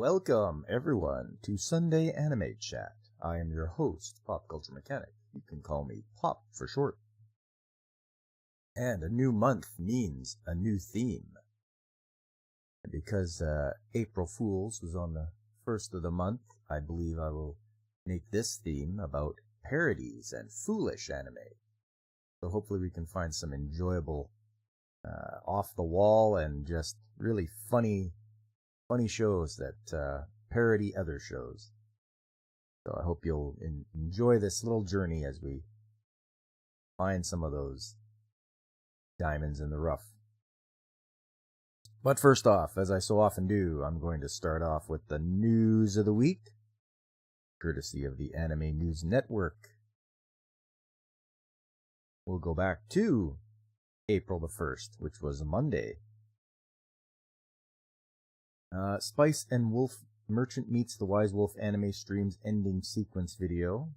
Welcome, everyone, to Sunday Anime Chat. I am your host, Pop Culture Mechanic. You can call me Pop for short. And a new month means a new theme. And because April Fool's was on the first of the month, I believe I will make this theme about parodies and foolish anime. So hopefully we can find some enjoyable, off-the-wall and just really funny shows that parody other shows. So I hope you'll enjoy this little journey as we find some of those diamonds in the rough. But first off, as I so often do, I'm going to start off with the news of the week, courtesy of the Anime News Network. We'll go back to April the 1st, which was a Monday. Spice and Wolf Merchant meets the Wise Wolf anime streams ending sequence video.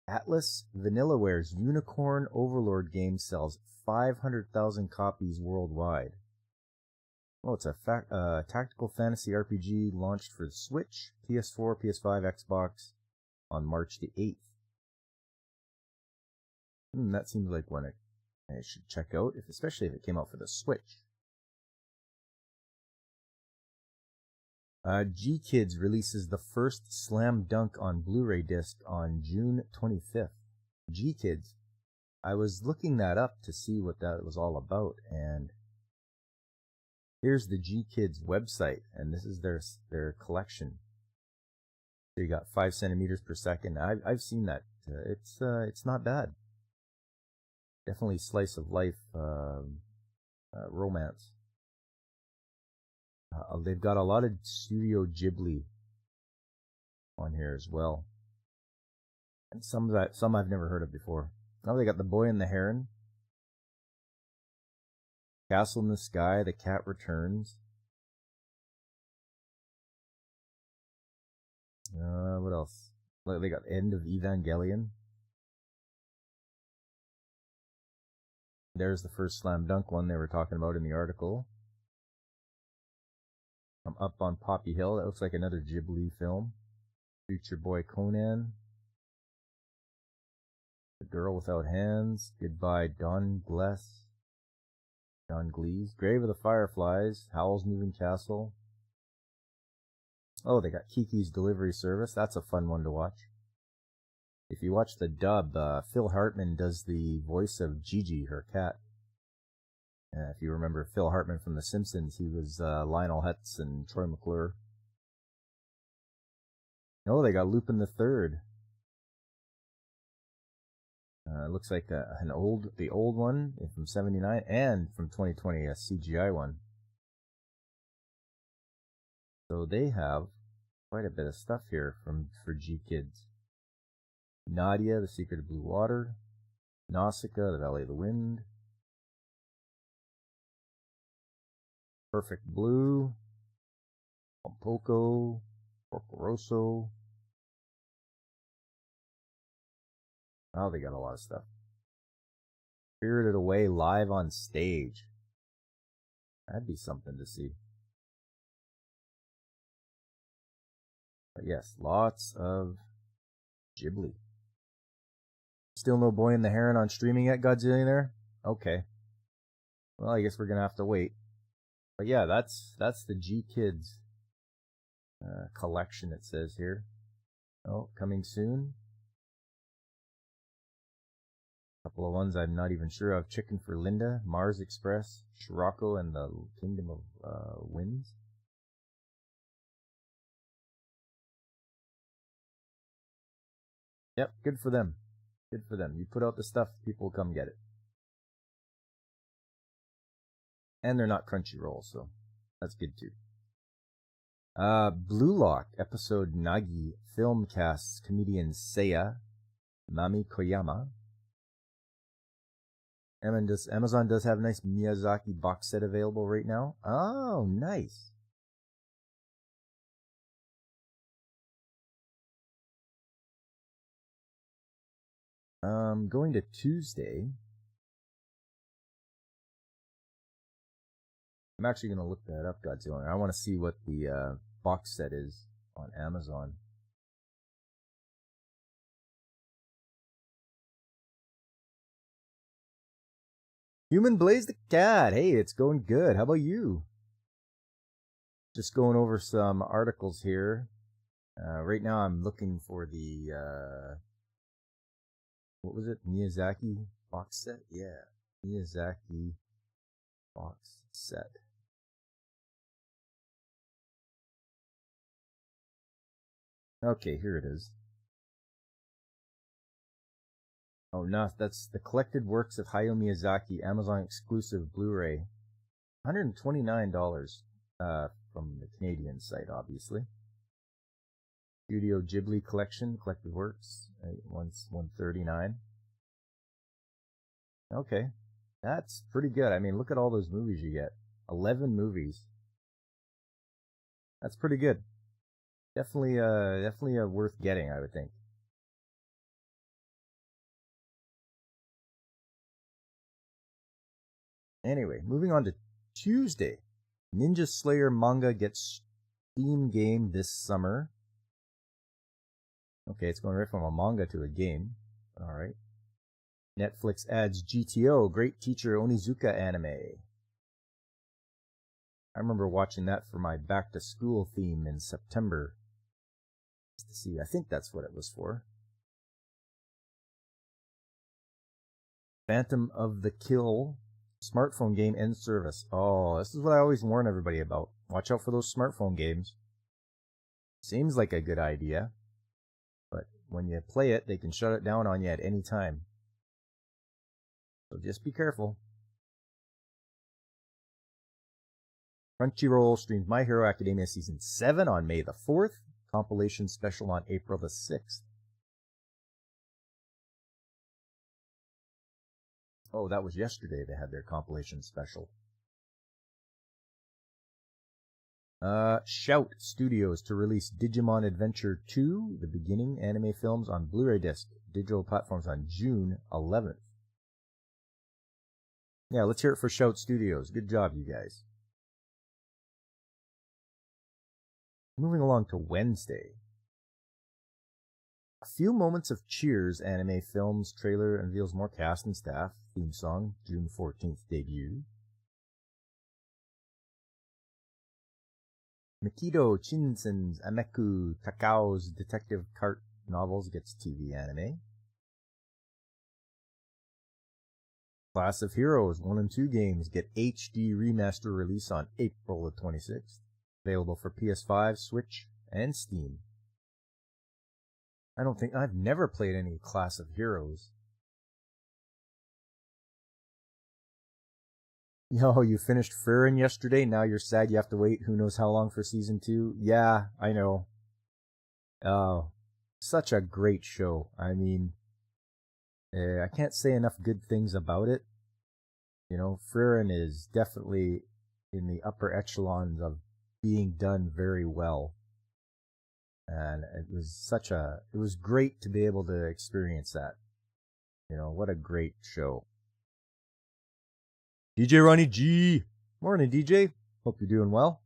Atlas Vanillaware's Unicorn Overlord game sells 500,000 copies worldwide. Oh, it's a tactical fantasy RPG launched for the Switch, PS4, PS5, Xbox on March the 8th. That seems like one I should check out, especially if it came out for the Switch. G-Kids releases the first Slam Dunk on Blu-ray disc on June 25th. G-Kids. I was looking that up to see what that was all about, and here's the G-Kids website, and this is their collection. So you got 5 centimeters per second. I've seen that. It's not bad. Definitely slice of life romance. They've got a lot of Studio Ghibli on here as well, and some I've never heard of before. Now they got The Boy and the Heron, Castle in the Sky, The Cat Returns. What else? They got End of Evangelion. There's the first Slam Dunk one they were talking about in the article. I'm Up on Poppy Hill. That looks like another Ghibli film. Future Boy Conan. The Girl Without Hands. Goodbye Don Glees. Grave of the Fireflies. Howl's Moving Castle. Oh, they got Kiki's Delivery Service. That's a fun one to watch. If you watch the dub, Phil Hartman does the voice of Gigi, her cat. If you remember Phil Hartman from The Simpsons, he was Lionel Hutz and Troy McClure. Oh, they got Lupin the Third. Looks like the old one from '79 and from 2020, a CGI one. So they have quite a bit of stuff here for G-Kids. Nadia, The Secret of Blue Water. Nausicaa, The Valley of the Wind. Perfect Blue, Pompoko, Porco Rosso. Oh, they got a lot of stuff. Spirited Away live on stage. That'd be something to see. But yes, lots of Ghibli. Still no Boy and the Heron on streaming yet, Godzillionaire? Okay. Well, I guess we're gonna have to wait. But yeah, that's the G-Kids collection, it says here. Oh, coming soon. A couple of ones I'm not even sure of. Chicken for Linda, Mars Express, Scirocco and the Kingdom of Winds. Yep, good for them. Good for them. You put out the stuff, people will come get it. And they're not Crunchyroll, so that's good too. Blue Lock episode Nagi film casts comedian Seiya Mami Koyama. Amazon does have a nice Miyazaki box set available right now. Oh, nice. Going to Tuesday. I'm actually going to look that up, Godzilla. I want to see what the box set is on Amazon. Human Blaze the Cat. Hey, it's going good. How about you? Just going over some articles here. Right now I'm looking for the, what was it? Miyazaki box set? Yeah. Miyazaki box set. Okay, here it is. Oh, no, that's the collected works of Hayao Miyazaki, Amazon exclusive Blu-ray. $129 from the Canadian site, obviously. Studio Ghibli collection, collected works, $139. Okay, that's pretty good. I mean, look at all those movies you get. 11 movies. That's pretty good. Definitely worth getting, I would think. Anyway, moving on to Tuesday. Ninja Slayer manga gets Steam game this summer. Okay, it's going right from a manga to a game. Alright. Netflix adds GTO, Great Teacher Onizuka anime. I remember watching that for my back to school theme in September. To see, I think that's what it was for. Phantom of the Kill smartphone game ends service. Oh, this is what I always warn everybody about. Watch out for those smartphone games. Seems like a good idea, but when you play it, they can shut it down on you at any time. So just be careful. Crunchyroll streams My Hero Academia Season 7 on May the 4th. Compilation special on April the 6th. Oh, that was yesterday they had their compilation special. Shout Studios to release Digimon Adventure 2, The Beginning anime films on Blu-ray disc, digital platforms on June 11th. Yeah, let's hear it for Shout Studios. Good job, you guys. Moving along to Wednesday. A Few Moments of Cheers anime films trailer unveils more cast and staff. Theme song, June 14th debut. Mikido Shinsen's Ameku Takao's Detective Cart novels gets TV anime. Class of Heroes 1 and 2 games get HD remaster release on April the 26th. Available for PS5, Switch, and Steam. I've never played any Class of Heroes. Yo, you finished Frieren yesterday, now you're sad you have to wait who knows how long for Season 2? Yeah, I know. Oh, such a great show. I mean, I can't say enough good things about it. You know, Frieren is definitely in the upper echelons of being done very well. And it was great to be able to experience that. You know, what a great show. DJ Ronnie G. Morning, DJ. Hope you're doing well.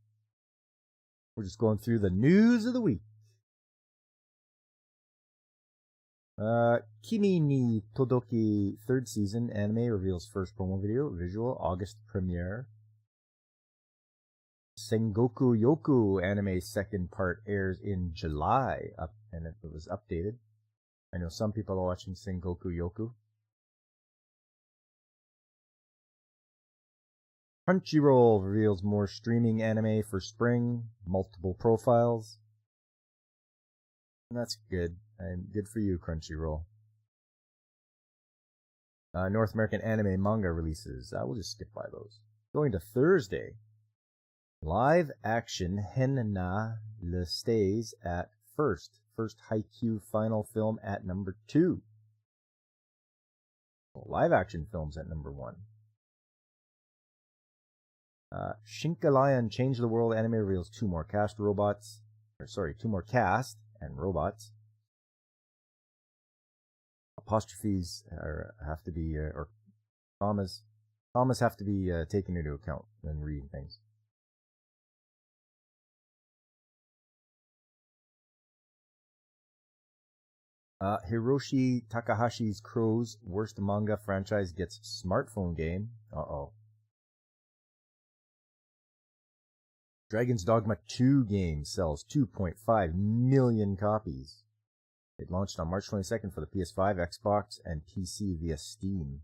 We're just going through the news of the week. Kimi ni Todoke third season anime reveals first promo video, visual, August premiere. Sengoku Yoku anime second part airs in July, and it was updated. I know some people are watching Sengoku Yoku. Crunchyroll reveals more streaming anime for spring, multiple profiles. And that's good. And good for you, Crunchyroll. North American anime manga releases. We'll just skip by those. Going to Thursday. Live action Henna Le stays at first. First Haikyuu final film at number 2. Live action films at number 1. Shinkalion Change the World anime reveals 2 more cast and robots. Apostrophes have to be, or commas, Commas have to be taken into account when reading things. Hiroshi Takahashi's Crow's worst manga franchise gets smartphone game. Uh-oh. Dragon's Dogma 2 game sells 2.5 million copies. It launched on March 22nd for the PS5, Xbox, and PC via Steam.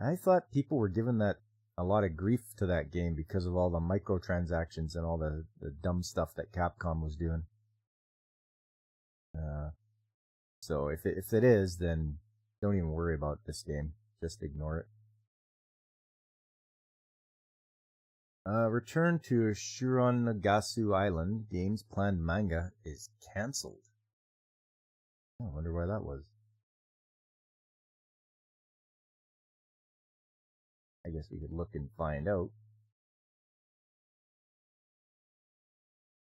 I thought people were giving that a lot of grief to that game because of all the microtransactions and all the dumb stuff that Capcom was doing. So if it is, then don't even worry about this game. Just ignore it. Return to Shironagasu Island. Game's planned manga is cancelled. I wonder why that was. I guess we could look and find out.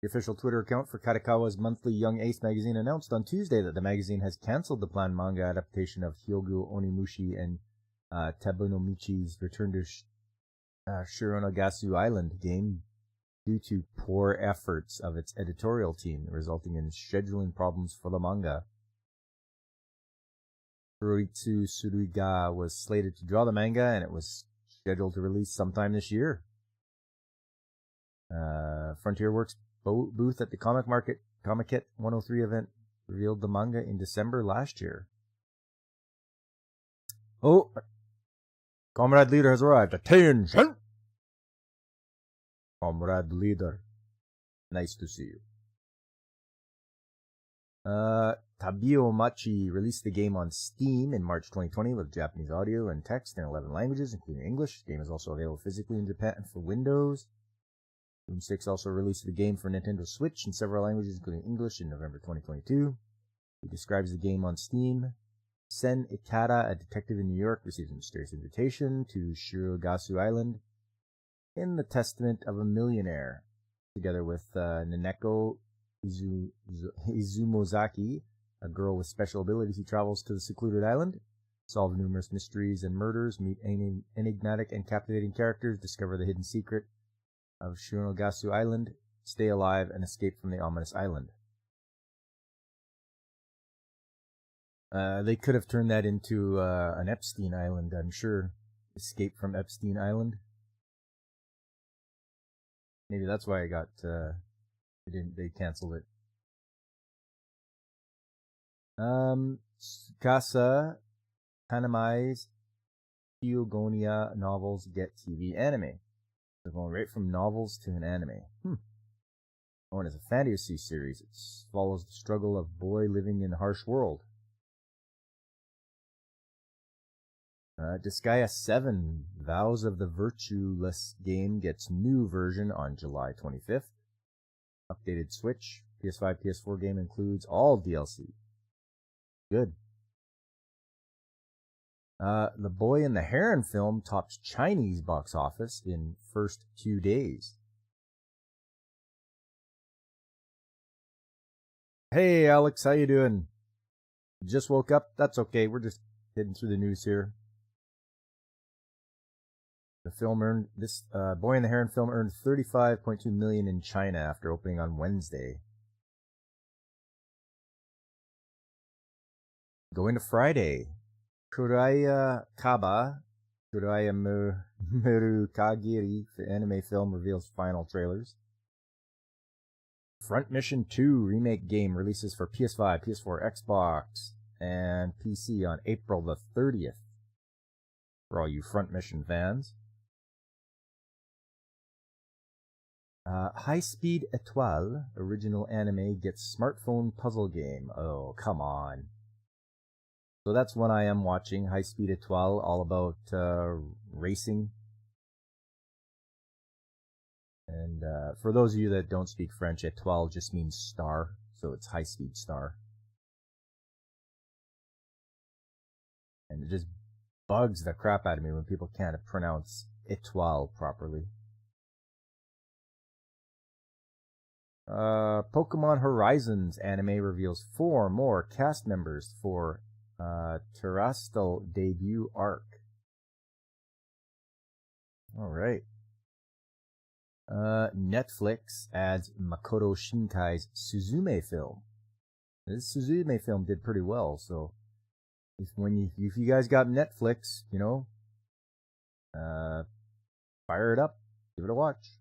The official Twitter account for Kadokawa's monthly Young Ace magazine announced on Tuesday that the magazine has cancelled the planned manga adaptation of Hyogo Onimushi and Tabunomichi's Return to Shironagasu Island game due to poor efforts of its editorial team, resulting in scheduling problems for the manga. Kuroitsu Suruiga was slated to draw the manga, and it was scheduled to release sometime this year. Frontier Works booth at the Comic Kit 103 event revealed the manga in December last year. Oh, Comrade Leader has arrived. Attention! Comrade Leader, nice to see you. Tabio Machi released the game on Steam in March 2020 with Japanese audio and text in 11 languages, including English. The game is also available physically in Japan for Windows. Room 6 also released the game for Nintendo Switch in several languages, including English, in November 2022. He describes the game on Steam. Sen Ikata, a detective in New York, receives a mysterious invitation to Shirogasu Island in the Testament of a Millionaire, together with Naneko Izumozaki, a girl with special abilities. He travels to the secluded island, solve numerous mysteries and murders, meet enigmatic and captivating characters, discover the hidden secret of Shirogasu Island, stay alive, and escape from the ominous island. They could have turned that into an Epstein Island, I'm sure. Escape from Epstein Island. Maybe that's why they canceled it. Tsukasa Kanamai's Hyogonia novels get TV anime. They're going right from novels to an anime. Known as a fantasy series, it follows the struggle of a boy living in a harsh world. Disgaea 7, Vows of the Virtueless game gets new version on July 25th. Updated Switch, PS5, PS4 game includes all DLC. Good. The Boy and the Heron film tops Chinese box office in first 2 days. Hey Alex, how you doing? Just woke up? That's okay, we're just getting through the news here. The film earned Boy and the Heron film earned $35.2 million in China after opening on Wednesday. Going to Friday. Kuraya Kaba, Kuraya Murukagiri, the anime film, reveals final trailers. Front Mission 2 remake game releases for PS5, PS4, Xbox, and PC on April the 30th. For all you Front Mission fans. High Speed Etoile, original anime, gets smartphone puzzle game. Oh, come on. So that's one I am watching, High Speed Etoile, all about racing. And for those of you that don't speak French, Etoile just means star, so it's High Speed Star. And it just bugs the crap out of me when people can't pronounce Etoile properly. Pokemon Horizons anime reveals 4 more cast members for Terastal debut arc. All right. Netflix adds Makoto Shinkai's Suzume film. This Suzume film did pretty well, so if you guys got Netflix, fire it up, give it a watch.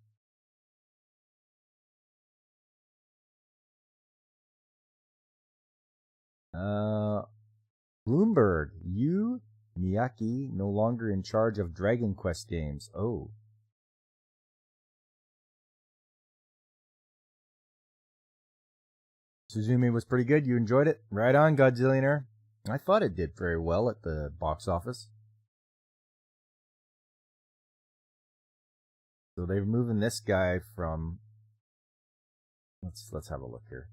Bloomberg, Yu Miyake no longer in charge of Dragon Quest games. Oh. Suzume was pretty good. You enjoyed it? Right on, Godzillionaire. I thought it did very well at the box office. So they're moving this guy from... Let's have a look here.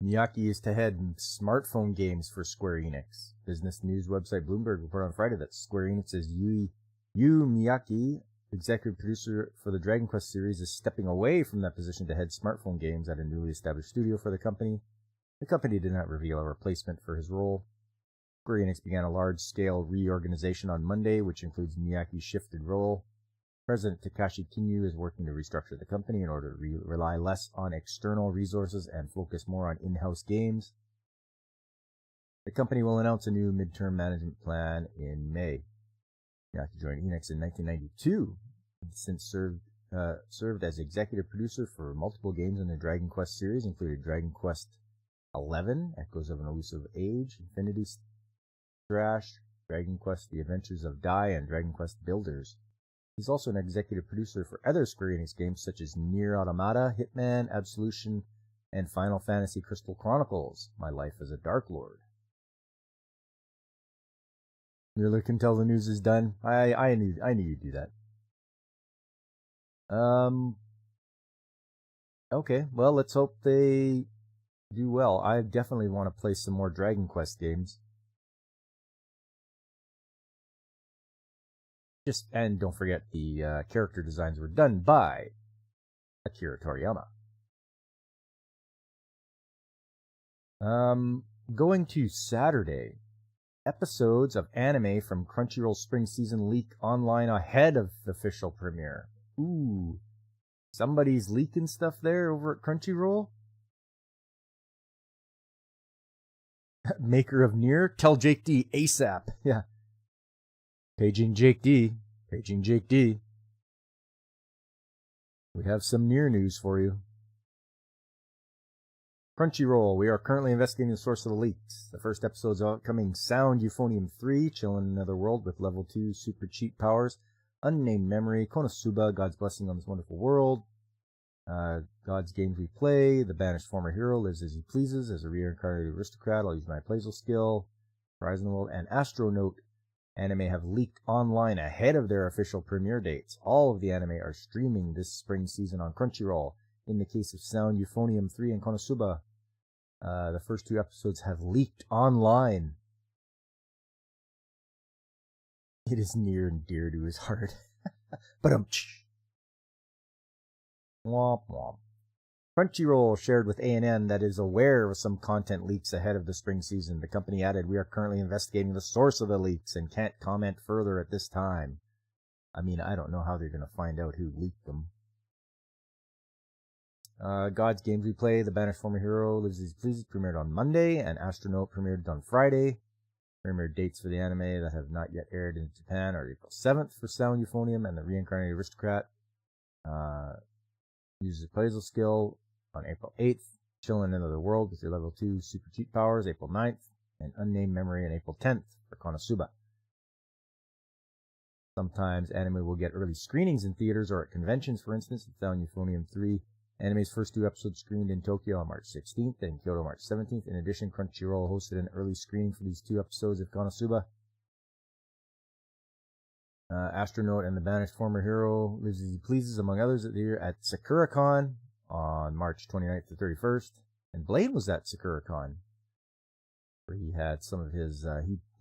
Miyake is to head smartphone games for Square Enix. Business news website Bloomberg reported on Friday that Square Enix's Yu Miyake, executive producer for the Dragon Quest series, is stepping away from that position to head smartphone games at a newly established studio for the company. The company did not reveal a replacement for his role. Square Enix began a large-scale reorganization on Monday, which includes Miyake's shifted role. President Takashi Kinyu is working to restructure the company in order to rely less on external resources and focus more on in-house games. The company will announce a new midterm management plan in May. Miyake joined Enix in 1992 and since served as executive producer for multiple games in the Dragon Quest series, including Dragon Quest XI, Echoes of an Elusive Age, Infinity Strash, Dragon Quest The Adventures of Dai, and Dragon Quest Builders. He's also an executive producer for other Square Enix games such as Nier Automata, Hitman, Absolution, and Final Fantasy Crystal Chronicles, My Life as a Dark Lord. You're looking till the news is done. I knew you'd do that. Okay, well, let's hope they do well. I definitely want to play some more Dragon Quest games. And don't forget the character designs were done by Akira Toriyama. Going to Saturday, episodes of anime from Crunchyroll Spring Season leak online ahead of the official premiere. Ooh, somebody's leaking stuff there over at Crunchyroll? Maker of Nier, tell Jake D ASAP. Yeah. Paging Jake D. We have some Nier news for you. Crunchyroll, we are currently investigating the source of the leaks. The first episode's upcoming Sound Euphonium 3, Chillin' in Another World with level 2 super cheat powers, Unnamed Memory, Konosuba, God's Blessing on This Wonderful World, God's Games We Play, The Banished Former Hero Lives As He Pleases, as a reincarnated aristocrat, I'll use my appraisal skill, Horizon World, and Astronaut anime have leaked online ahead of their official premiere dates. All of the anime are streaming this spring season on Crunchyroll. In the case of Sound Euphonium 3 and Konosuba, the first 2 episodes have leaked online. It is near and dear to his heart. But womp womp. Crunchyroll shared with ANN that it is aware of some content leaks ahead of the spring season. The company added, "We are currently investigating the source of the leaks and can't comment further at this time." I mean, I don't know how they're going to find out who leaked them. God's Games We Play, The Banished Former Hero Lives As He Pleases premiered on Monday, and Astronaut premiered on Friday. Premiere dates for the anime that have not yet aired in Japan are April 7th for Sound Euphonium and The Reincarnated Aristocrat. Uses appraisal skill on April 8th. Chillin' in Another World with your level 2 super cheat powers April 9th. And Unnamed Memory on April 10th for Konosuba. Sometimes anime will get early screenings in theaters or at conventions. For instance, Sound Euphonium 3 anime's first 2 episodes screened in Tokyo on March 16th and Kyoto March 17th. In addition, Crunchyroll hosted an early screening for these 2 episodes of Konosuba. Astronaut and The Banished Former Hero Lives As He Pleases, among others, at SakuraCon on March 29th to 31st. And Blade was at SakuraCon, where he had some of his,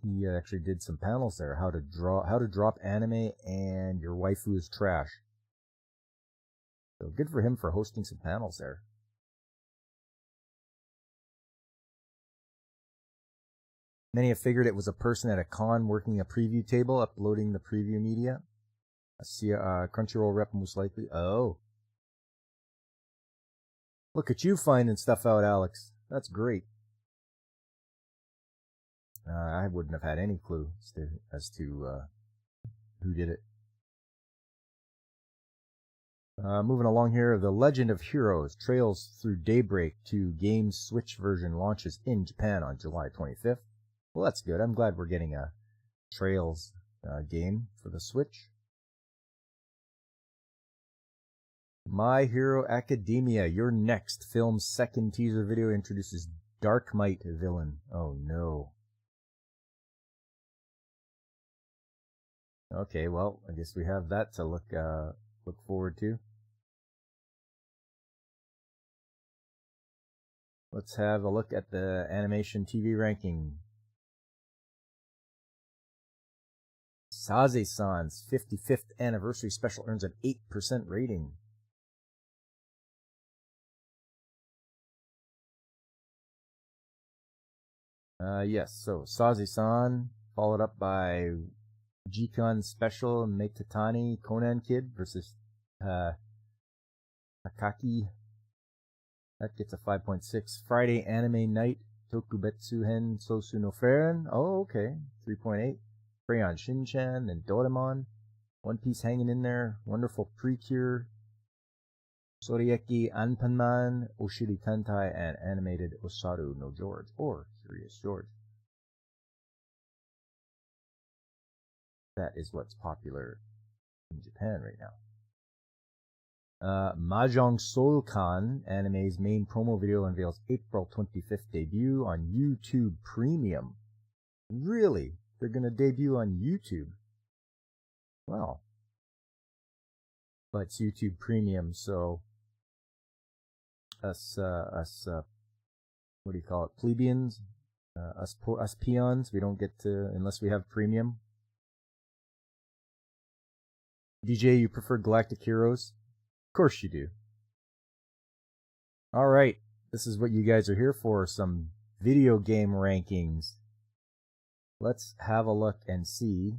he actually did some panels there, how to drop anime and your waifu is trash. So good for him for hosting some panels there. Many have figured it was a person at a con working a preview table, uploading the preview media. I see a Crunchyroll rep most likely. Oh. Look at you finding stuff out, Alex. That's great. I wouldn't have had any clue as to who did it. Moving along here, The Legend of Heroes Trails Through Daybreak 2 Game's Switch version launches in Japan on July 25th. Well, that's good. I'm glad we're getting a Trails game for the Switch. My Hero Academia, Your Next film's second teaser video introduces Dark Might villain. Oh no. Okay, well, I guess we have that to look forward to. Let's have a look at the animation TV ranking. Saze-san's 55th anniversary special earns an 8% rating. Yes, so Saze-san, followed up by G-Con Special Meitatani Conan Kid versus Takaki. That gets a 5.6. Friday Anime Night Tokubetsu Hen Sosu no Feren. Oh, okay. 3.8. Crayon Shinchan and Doraemon. One Piece hanging in there. Wonderful Precure. Sorieki Anpanman, Oshiri Kantai, and animated Osaru no George, or Curious George. That is what's popular in Japan right now. Mahjong Soul-kan, anime's main promo video, unveils April 25th debut on YouTube Premium. Really? They're going to debut on YouTube? Wow. But it's YouTube Premium, so us, what do you call it, plebeians, us peons, we don't get to, unless we have Premium. DJ, you prefer Galactic Heroes? Of course you do. Alright, this is what you guys are here for, some video game rankings. Let's have a look and see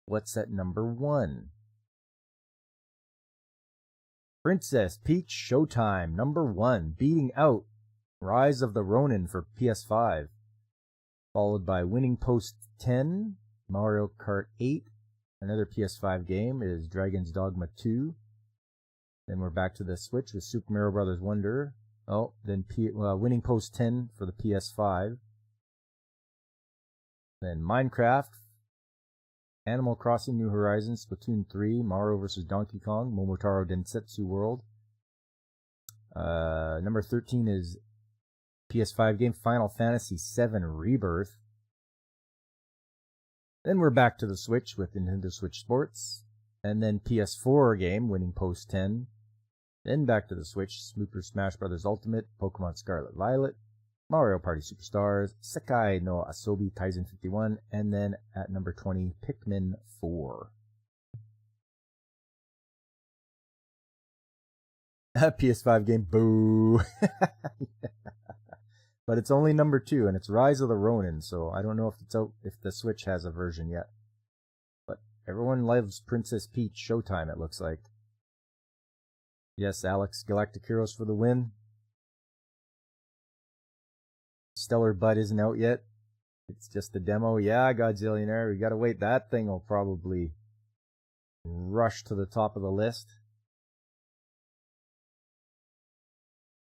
what's at number 1. Princess Peach Showtime, number 1, beating out Rise of the Ronin for PS5. Followed by Winning Post 10, Mario Kart 8. Another PS5 game is Dragon's Dogma 2. Then we're back to the Switch with Super Mario Bros. Wonder. Oh, then Winning Post 10 for the PS5. Then Minecraft, Animal Crossing New Horizons, Splatoon 3, Mario vs. Donkey Kong, Momotaro Densetsu World. Number 13 is PS5 game Final Fantasy VII Rebirth. Then we're back to the Switch with Nintendo Switch Sports. And then PS4 game, Winning Post 10. Then back to the Switch, Super Smash Bros. Ultimate, Pokemon Scarlet Violet, Mario Party Superstars, Sekai no Asobi Taisen 51, and then at number 20, Pikmin 4. PS5 game, boo! But it's only number 2, and it's Rise of the Ronin, so I don't know if it's out, if the Switch has a version yet. But everyone loves Princess Peach Showtime, it looks like. Yes, Alex, Galactic Heroes for the win. Stellar Bud isn't out yet. It's just a demo. Yeah, Godzillionaire, we gotta wait. That thing will probably rush to the top of the list.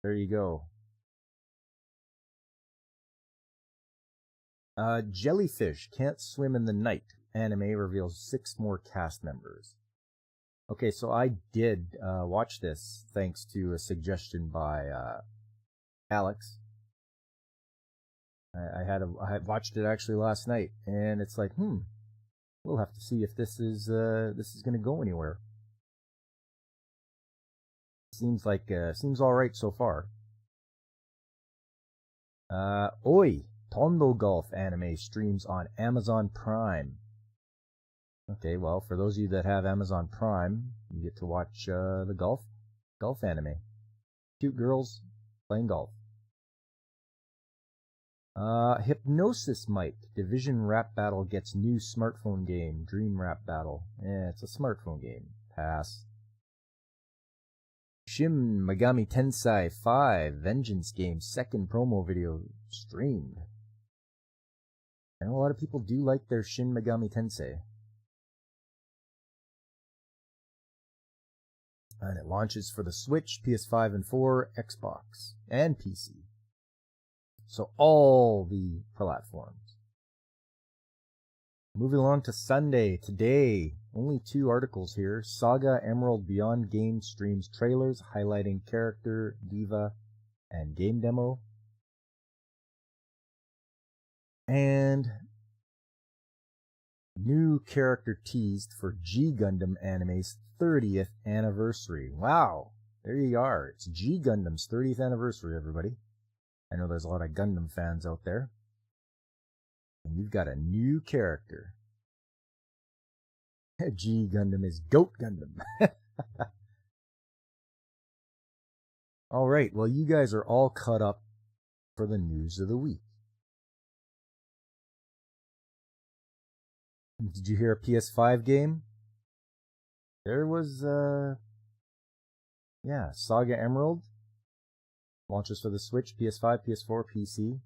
There you go. Jellyfish Can't Swim in the Night anime reveals 6 more cast members. Okay, so I did watch this thanks to a suggestion by Alex. I had watched it actually last night, and it's like, we'll have to see if this is going to go anywhere. Seems all right so far. Oi, Tondo Golf anime streams on Amazon Prime. Okay, well, for those of you that have Amazon Prime, you get to watch the golf anime. Cute girls playing golf. Hypnosis Mike. Division Rap Battle gets new smartphone game. Dream Rap Battle. It's a smartphone game. Pass. Shin Megami Tensei 5 Vengeance game second promo video streamed. I know a lot of people do like their Shin Megami Tensei. And it launches for the Switch, PS5 and 4, Xbox, and PC. So all the platforms. Moving along to Sunday. Today, only 2 articles here. Saga Emerald Beyond game streams trailers highlighting character, diva, and game demo. And new character teased for G Gundam anime's 30th anniversary. Wow, there you are. It's G Gundam's 30th anniversary, everybody. I know there's a lot of Gundam fans out there. And you've got a new character. G Gundam is Goat Gundam. Alright, well you guys are all caught up for the news of the week. Did you hear a PS5 game? There was, Saga Emerald. Launches for the Switch, PS5, PS4, PC.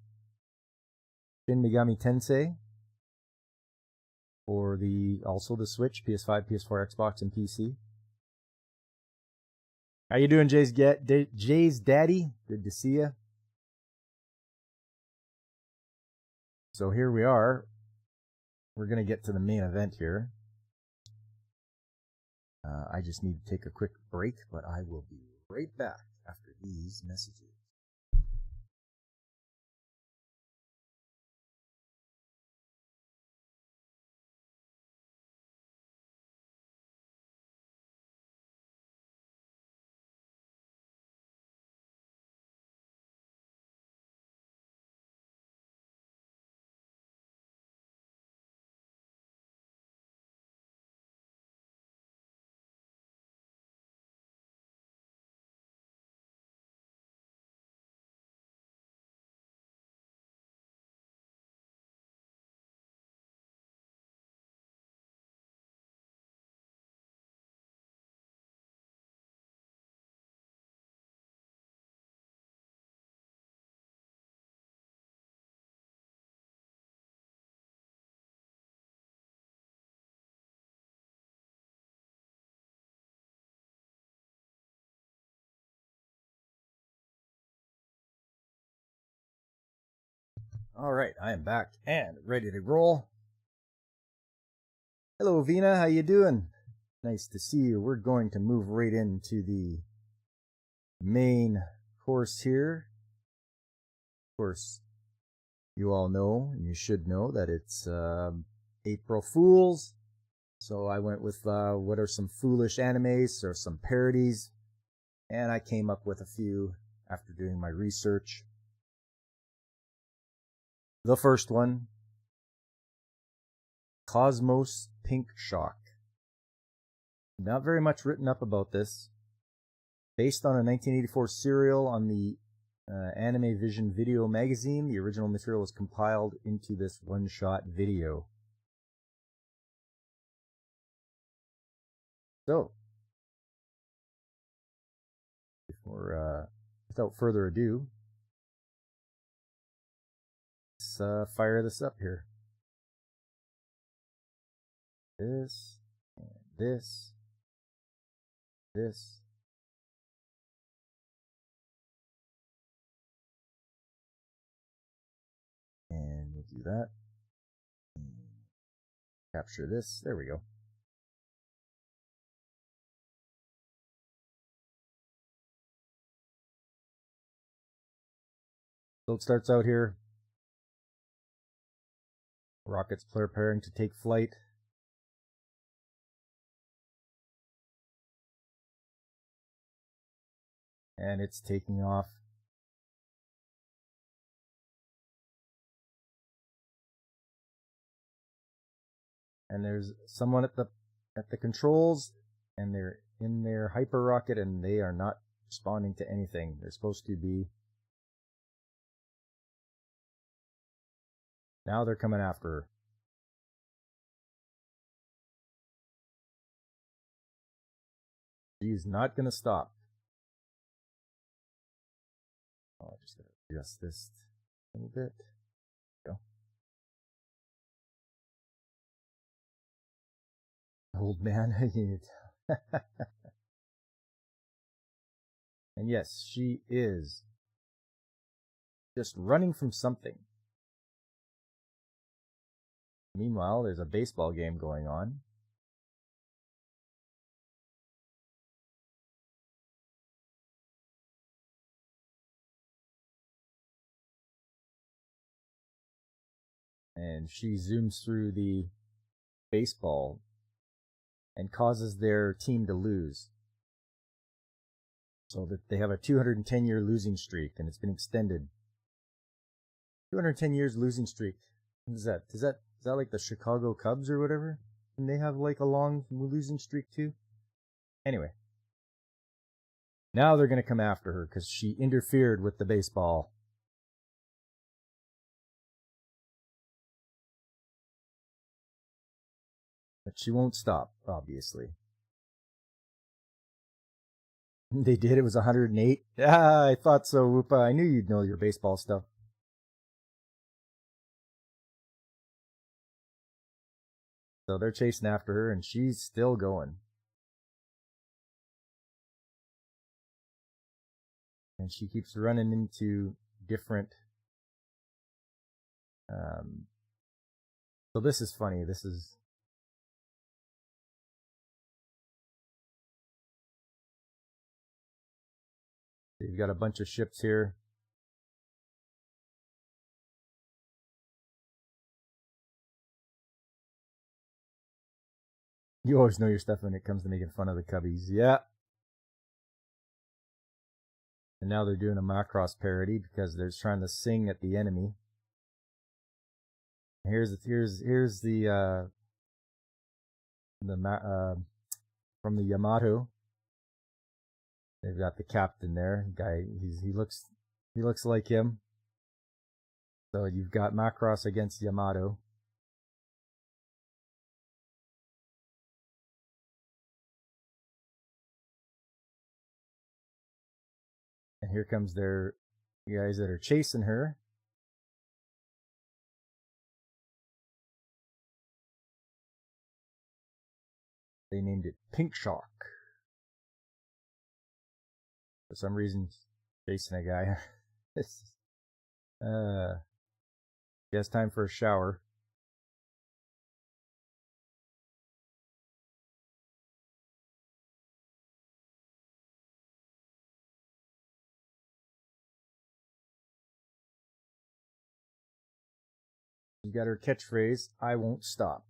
Shin Megami Tensei. For also the Switch, PS5, PS4, Xbox, and PC. How you doing, Jay's daddy? Good to see you. So here we are. We're going to get to the main event here. I just need to take a quick break, but I will be right back after these messages. Alright, I am back and ready to roll. Hello, Vina, how you doing? Nice to see you. We're going to move right into the main course here. Of course, you all know, and you should know, that it's April Fools. So I went with what are some foolish animes or some parodies. And I came up with a few after doing my research. The first one, Cosmos Pink Shock. Not very much written up about this. Based on a 1984 serial on the Anime Vision Video magazine, the original material was compiled into this one-shot video. So, without further ado, let's fire this up here. This, and this, this. And we'll do that. Capture this. There we go. So it starts out here. Rockets preparing to take flight. And it's taking off. And there's someone at the controls, and they're in their hyper rocket, and they are not responding to anything. They're supposed to be Now they're coming after her. She's not going to stop. Oh, I just got to adjust this a little bit. There we go. Old man. And yes, she is just running from something. Meanwhile, there's a baseball game going on. And she zooms through the baseball and causes their team to lose. So that they have a 210-year losing streak, and it's been extended. 210 years losing streak. What is that? Is that like the Chicago Cubs or whatever? And they have like a long losing streak too? Anyway. Now they're going to come after her because she interfered with the baseball. But she won't stop, obviously. They did. It was 108. Ah, I thought so, Whoopa. I knew you'd know your baseball stuff. So they're chasing after her, and she's still going. And she keeps running into different... So this is funny. This is... You've got a bunch of ships here. You always know your stuff when it comes to making fun of the Cubbies. Yeah. And now they're doing a Macross parody because they're trying to sing at the enemy. Here's the from the Yamato. They've got the captain there. Guy, he looks like him. So you've got Macross against Yamato. And here comes their guys that are chasing her. They named it Pink Shark. For some reason, chasing a guy. Guess time for a shower. She's got her catchphrase, I won't stop.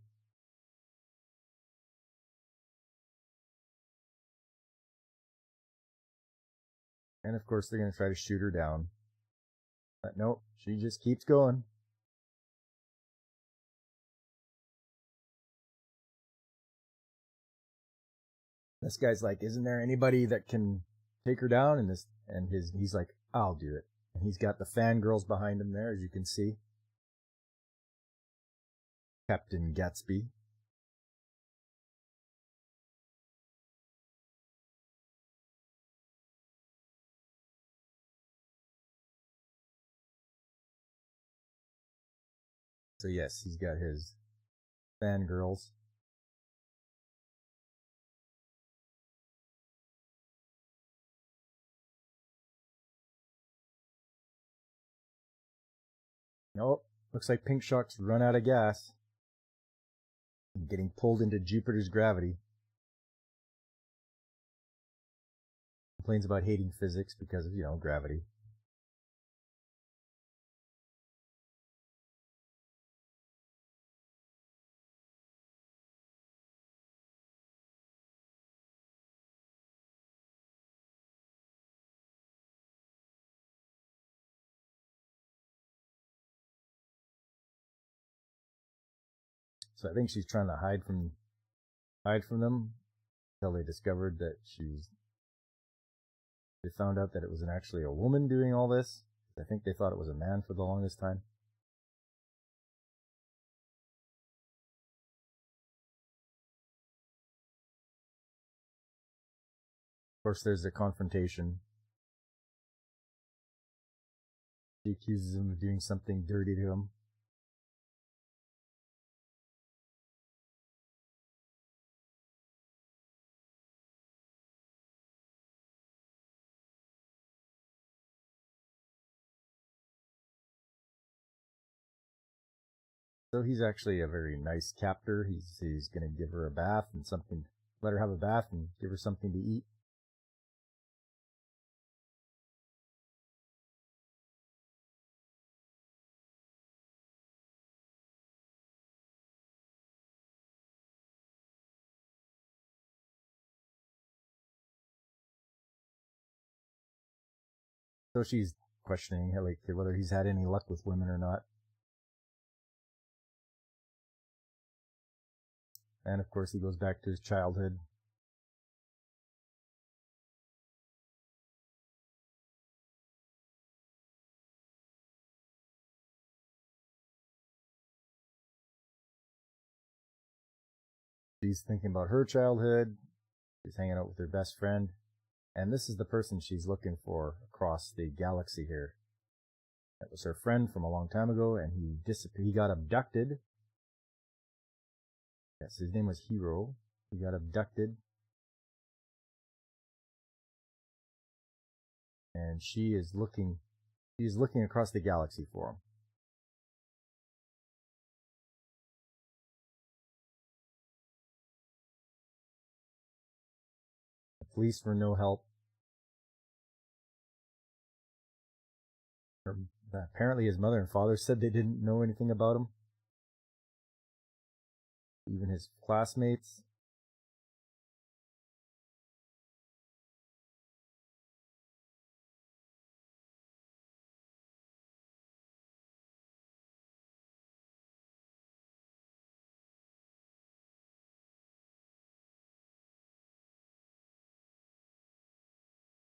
And of course, they're going to try to shoot her down. But nope, she just keeps going. This guy's like, isn't there anybody that can take her down? And he's like, I'll do it. And he's got the fangirls behind him there, as you can see. Captain Gatsby. So yes, he's got his fangirls. Nope, looks like Pink Shark's run out of gas. Getting pulled into Jupiter's gravity. Complains about hating physics because of, gravity. So I think she's trying to hide from them until they discovered that they found out that it was actually a woman doing all this. I think they thought it was a man for the longest time. course, there's a confrontation. She accuses him of doing something dirty to him. So he's actually a very nice captor. He's going to give her a bath and something, let her have a bath and give her something to eat. So she's questioning like whether he's had any luck with women or not. And of course he goes back to his childhood. She's thinking about her childhood. She's hanging out with her best friend. And this is the person she's looking for across the galaxy here. That was her friend from a long time ago, and he got abducted. Yes, his name was Hero. He got abducted. And she's looking across the galaxy for him. The police were no help. Apparently his mother and father said they didn't know anything about him. Even his classmates.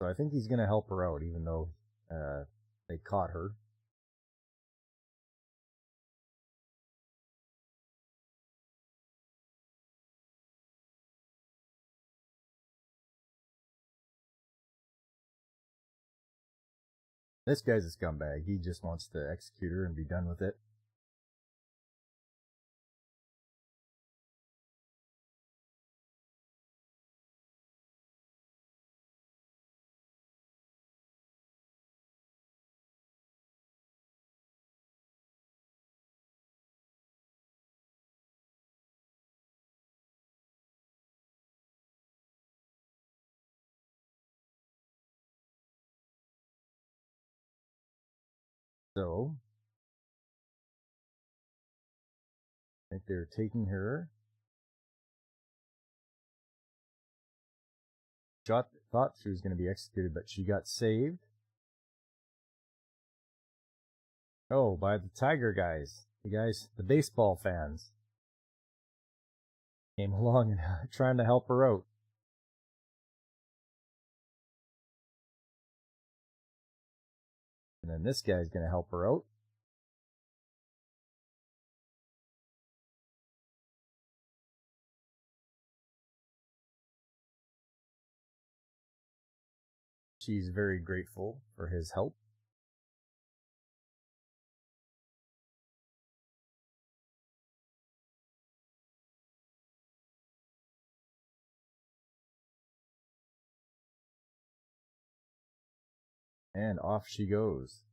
So I think he's going to help her out, even though they caught her. This guy's a scumbag. He just wants to execute her and be done with it. So I think they're taking her. Thought she was going to be executed, but she got saved. Oh, by the Tiger guys. The baseball fans came along and trying to help her out. And then this guy's going to help her out. She's very grateful for his help. And off she goes.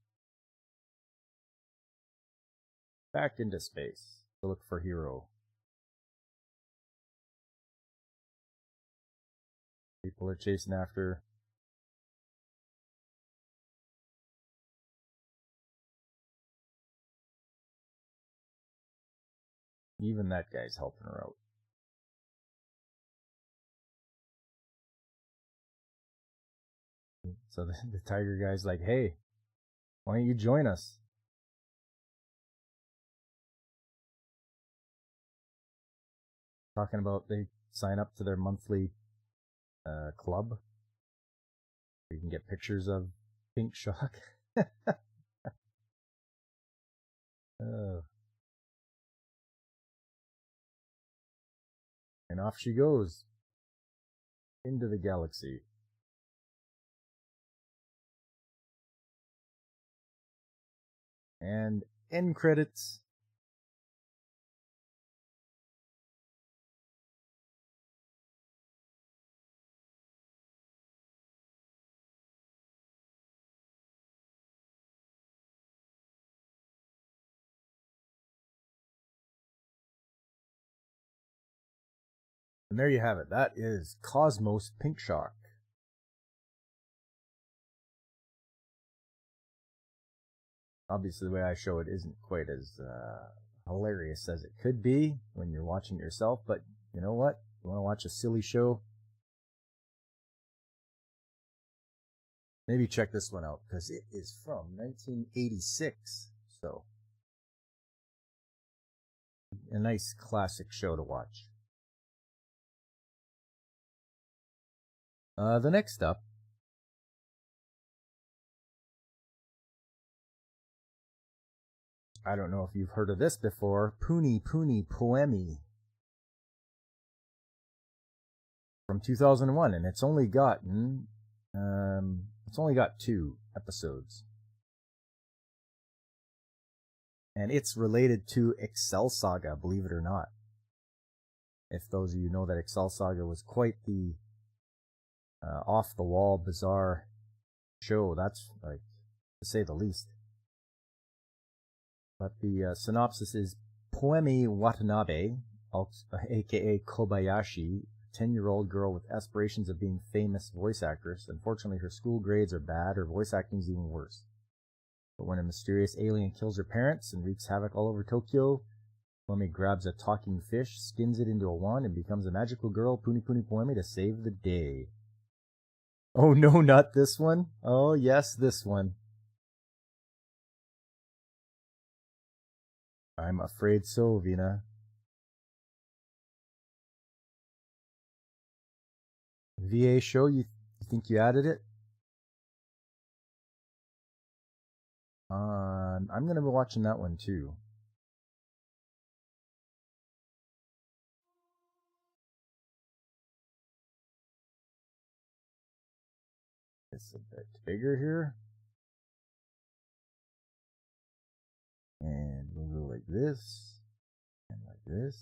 Back into space to look for Hero. People are chasing after her. Even that guy's helping her out. So the Tiger guy's like, hey, why don't you join us? Talking about they sign up to their monthly club. You can get pictures of Pink Shock. Oh. And off she goes into the galaxy. And end credits. And there you have it. That is Cosmos Pink Shock. Obviously, the way I show it isn't quite as hilarious as it could be when you're watching it yourself, but you know what? You want to watch a silly show? Maybe check this one out, because it is from 1986, so a nice classic show to watch. The next up, I don't know if you've heard of this before, Puni Puni Poemi from 2001, and it's only got 2 episodes. And it's related to Excel Saga, believe it or not. If those of you know that Excel Saga was quite the off-the-wall, bizarre show, that's, like, to say the least. But the synopsis is, Poemi Watanabe, aka Kobayashi, 10-year-old girl with aspirations of being famous voice actress. Unfortunately, her school grades are bad, her voice acting is even worse. But when a mysterious alien kills her parents and wreaks havoc all over Tokyo, Poemi grabs a talking fish, skins it into a wand, and becomes a magical girl, Puni Puni Poemi, to save the day. Oh no, not this one. Oh yes, this one. I'm afraid so, Vina. VA show, you think you added it? I'm going to be watching that one too. It's a bit bigger here. And we'll go like this, and like this.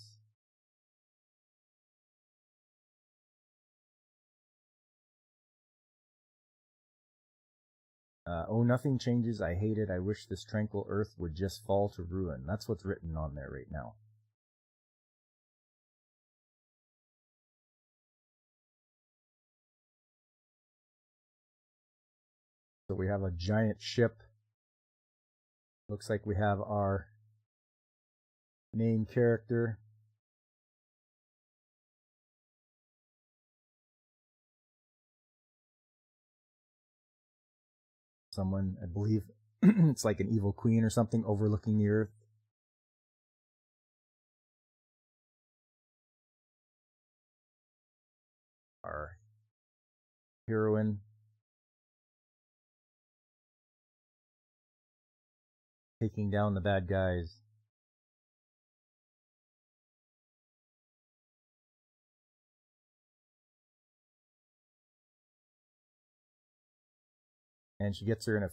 Oh, nothing changes. I hate it. I wish this tranquil earth would just fall to ruin. That's what's written on there right now. So we have a giant ship. Looks like we have our main character. Someone, I believe, it's like an evil queen or something overlooking the earth. Our heroine taking down the bad guys. And she gets her in a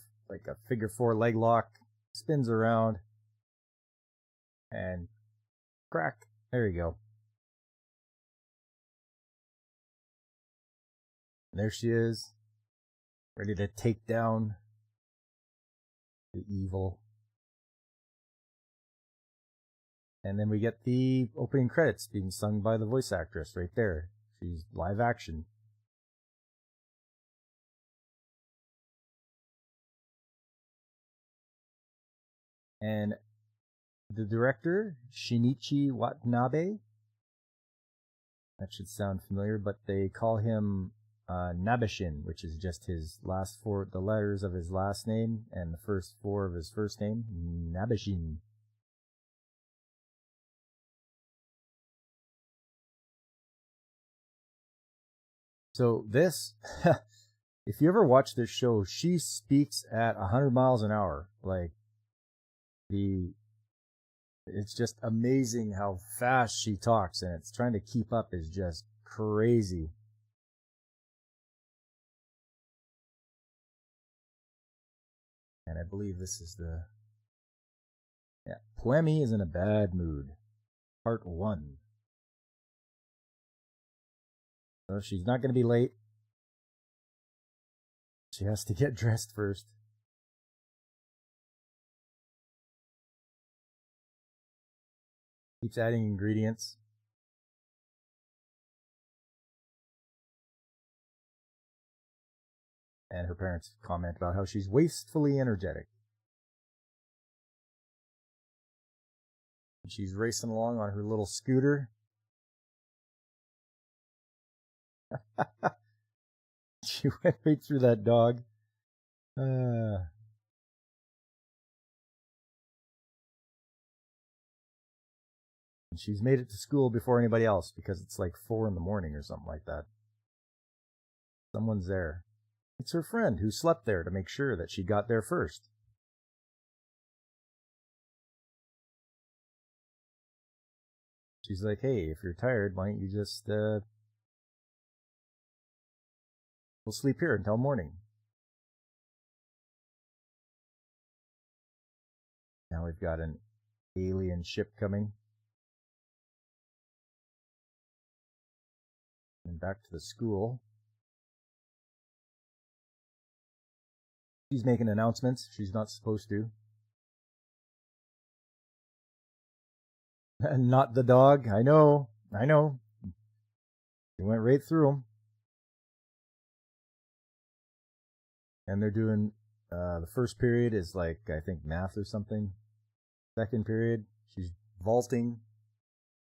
figure 4 leg lock, spins around, and crack. There you go. And there she is, ready to take down the evil. And then we get the opening credits being sung by the voice actress right there. She's live action. And the director, Shinichi Watanabe, that should sound familiar, but they call him Nabeshin, which is just his last 4, the letters of his last name, and the first 4 of his first name, Nabeshin. So this, if you ever watch this show, she speaks at 100 miles an hour. Like, it's just amazing how fast she talks, and it's trying to keep up is just crazy. And I believe this is the Yeah, Poemi is in a bad mood. Part 1. So she's not going to be late. She has to get dressed first. Keeps adding ingredients. And her parents comment about how she's wastefully energetic. She's racing along on her little scooter. She went right through that dog. And she's made it to school before anybody else because it's like 4 in the morning or something like that. Someone's there. It's her friend who slept there to make sure that she got there first. She's like, hey, if you're tired, why don't you just we'll sleep here until morning. Now we've got an alien ship coming. And back to the school. She's making announcements she's not supposed to. And not the dog. I know. She went right through them. And they're doing, the first period is like, I think, math or something. Second period, she's vaulting.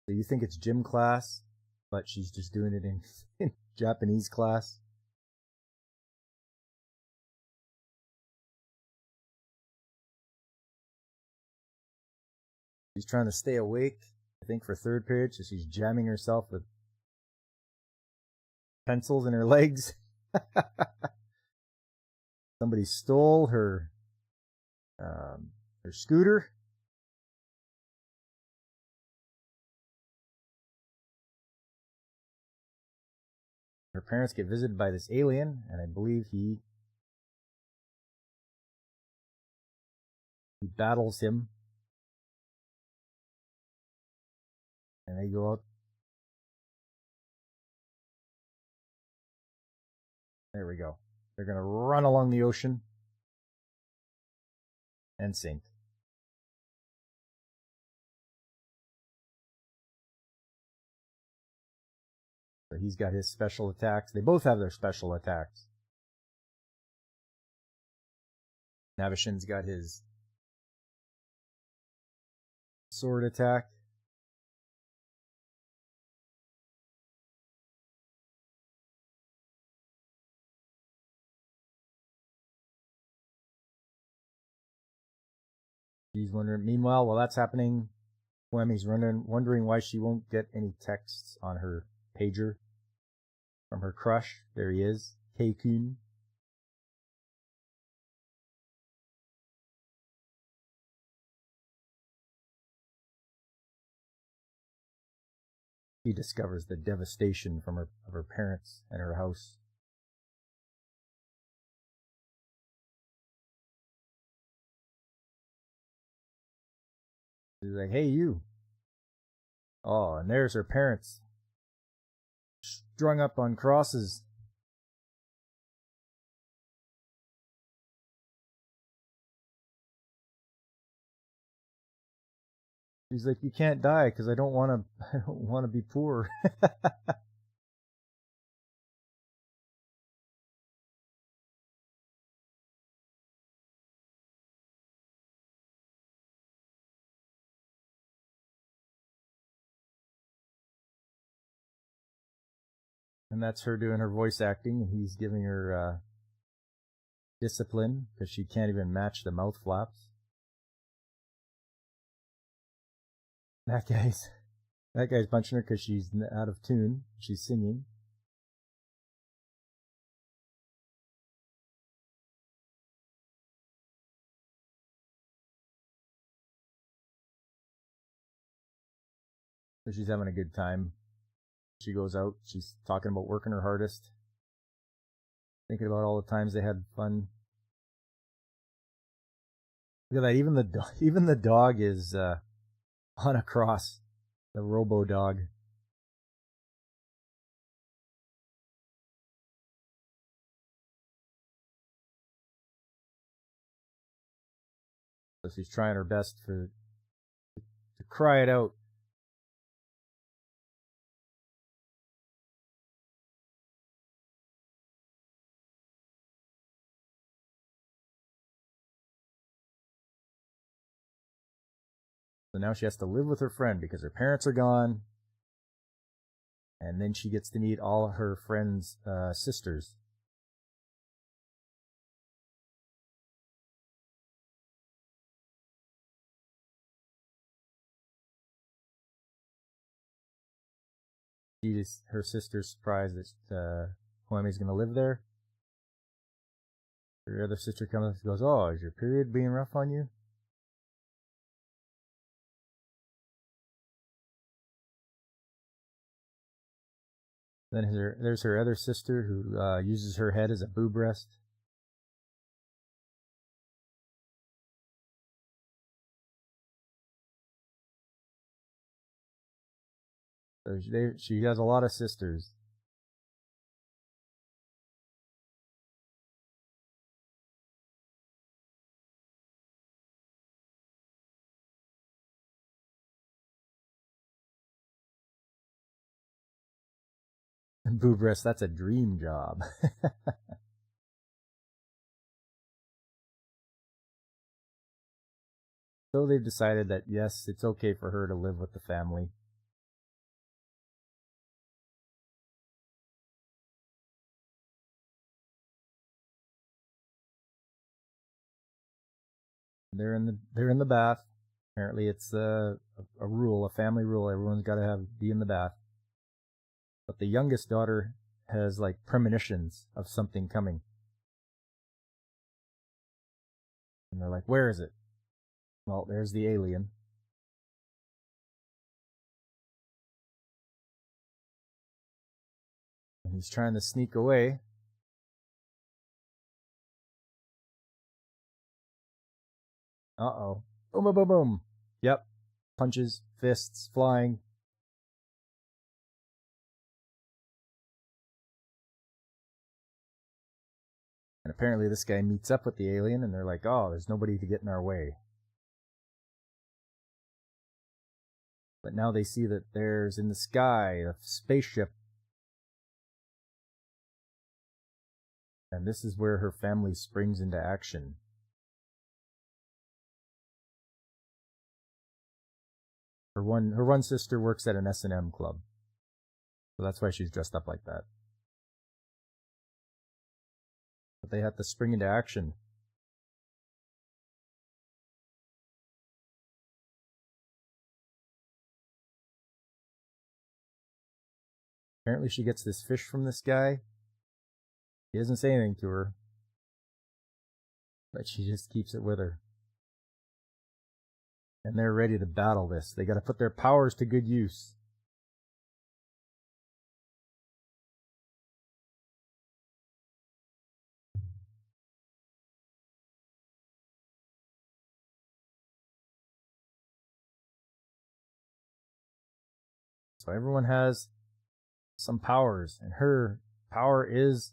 So you think it's gym class, but she's just doing it in Japanese class. She's trying to stay awake, I think, for third period, so she's jamming herself with pencils in her legs. Somebody stole her scooter. Her parents get visited by this alien, and I believe he battles him. And they go out. There we go. They're going to run along the ocean and sink. So he's got his special attacks. They both have their special attacks. Navashin's got his sword attack. She's wondering. Meanwhile, while that's happening, Poemi's wondering why she won't get any texts on her pager from her crush. There he is, Keikun. She discovers the devastation of her parents and her house. She's like, hey, you. Oh, and there's her parents, strung up on crosses. She's like, you can't die because I don't want to be poor. And that's her doing her voice acting, and he's giving her discipline because she can't even match the mouth flaps. That guy's punching her because she's out of tune. She's singing. So she's having a good time. She goes out. She's talking about working her hardest. Thinking about all the times they had fun. Look at that. Even the dog is on a cross. The robo dog. So she's trying her best to cry it out. So now she has to live with her friend because her parents are gone. And then she gets to meet all her friends' sisters. Her sister's surprised that Poemi's going to live there. Her other sister comes and goes, "Oh, is your period being rough on you?" Then there's her other sister who uses her head as a boob rest. So she has a lot of sisters. And boob rest, that's a dream job. So they've decided that, yes, it's okay for her to live with the family. They're in the bath. Apparently, it's a rule, a family rule. Everyone's got to be in the bath. But the youngest daughter has like premonitions of something coming, and they're like, "Where is it?" Well, there's the alien. And he's trying to sneak away. Uh-oh. Boom, boom, boom, boom. Yep. Punches, fists, flying. And apparently this guy meets up with the alien, and they're like, "Oh, there's nobody to get in our way." But now they see that there's in the sky a spaceship. And this is where her family springs into action. Her one sister works at an S&M club. So that's why she's dressed up like that. But they have to spring into action. Apparently she gets this fish from this guy. He doesn't say anything to her, but she just keeps it with her. And they're ready to battle this. They got to put their powers to good use. So everyone has some powers, and her power is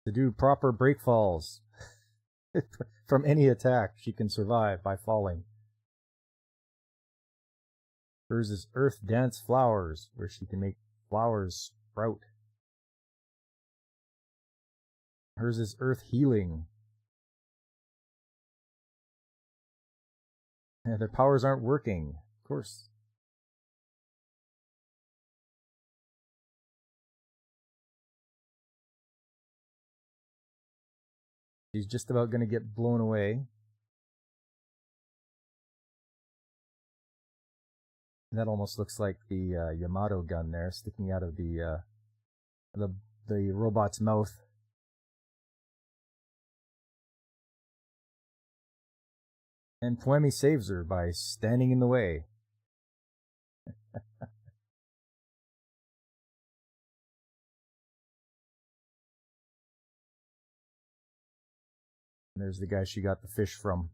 to do proper breakfalls. From any attack, she can survive by falling. Hers is Earth Dance Flowers, where she can make flowers sprout. Hers is Earth Healing. And their powers aren't working, of course. She's just about going to get blown away. And that almost looks like the Yamato gun there, sticking out of the robot's mouth. And Poemi saves her by standing in the way. And There's the guy she got the fish from.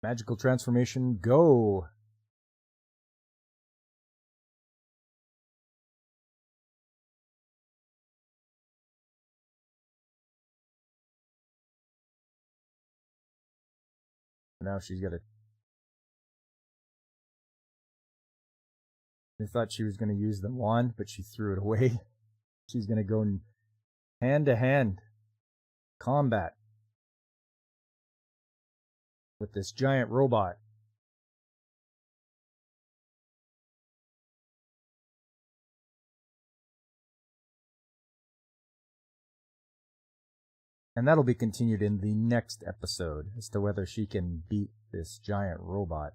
Magical transformation, go! Now she's got a... I thought she was going to use the wand, but she threw it away. She's going to go in hand-to-hand combat with this giant robot. And that'll be continued in the next episode as to whether she can beat this giant robot.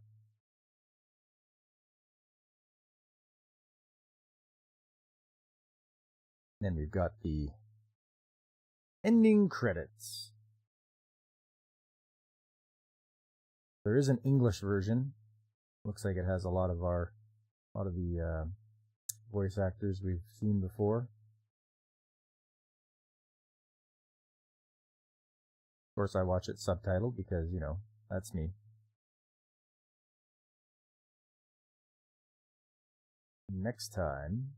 Then we've got the ending credits. There is an English version. Looks like it has a lot of the voice actors we've seen before. Of course, I watch it subtitled because, you know, that's me. Next time,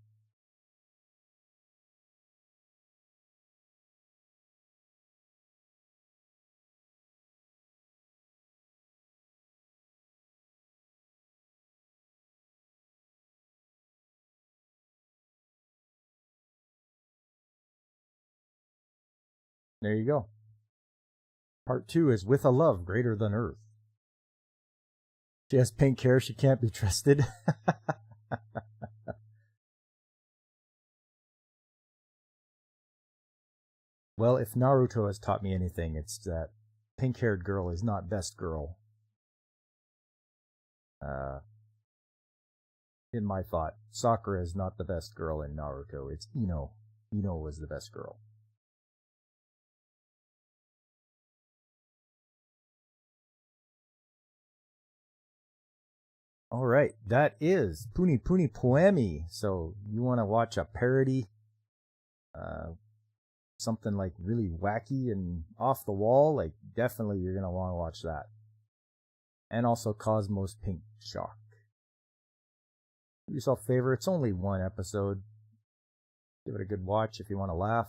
there you go. Part 2 is With a Love Greater Than Earth. She has pink hair, she can't be trusted. Well, if Naruto has taught me anything, it's that pink-haired girl is not best girl. In my thought, Sakura is not the best girl in Naruto. It's Ino. Ino was the best girl. All right, that is Puni Puni Poemi. So you want to watch a parody, something like really wacky and off the wall, like definitely you're going to want to watch that. And also Cosmos Pink Shock. Do yourself a favor, it's only one episode. Give it a good watch if you want to laugh.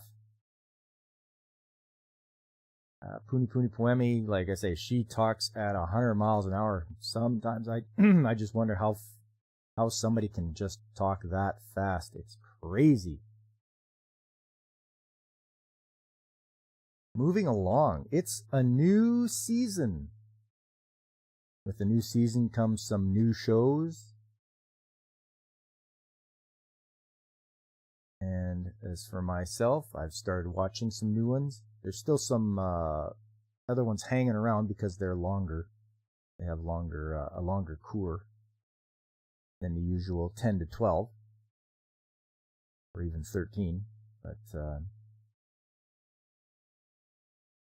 Puni Puni Poemi, like I say, she talks at 100 miles an hour. Sometimes I just wonder how somebody can just talk that fast. It's crazy. Moving along, it's a new season. With the new season comes some new shows. And as for myself, I've started watching some new ones. There's still some other ones hanging around because they're longer. They have a longer cour than the usual 10 to 12, or even 13. But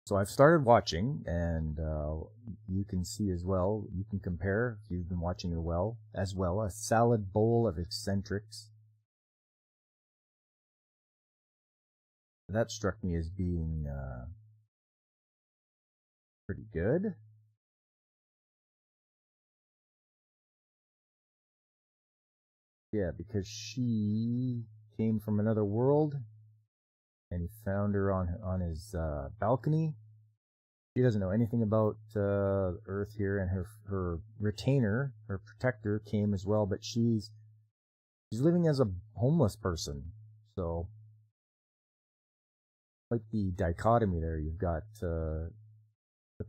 so I've started watching, and you can see as well. You can compare if you've been watching it as well. A Salad Bowl of Eccentrics. That struck me as being pretty good. Yeah, because she came from another world, and he found her on his balcony. She doesn't know anything about Earth here, and her retainer, her protector, came as well, but she's living as a homeless person. So, like the dichotomy there, you've got the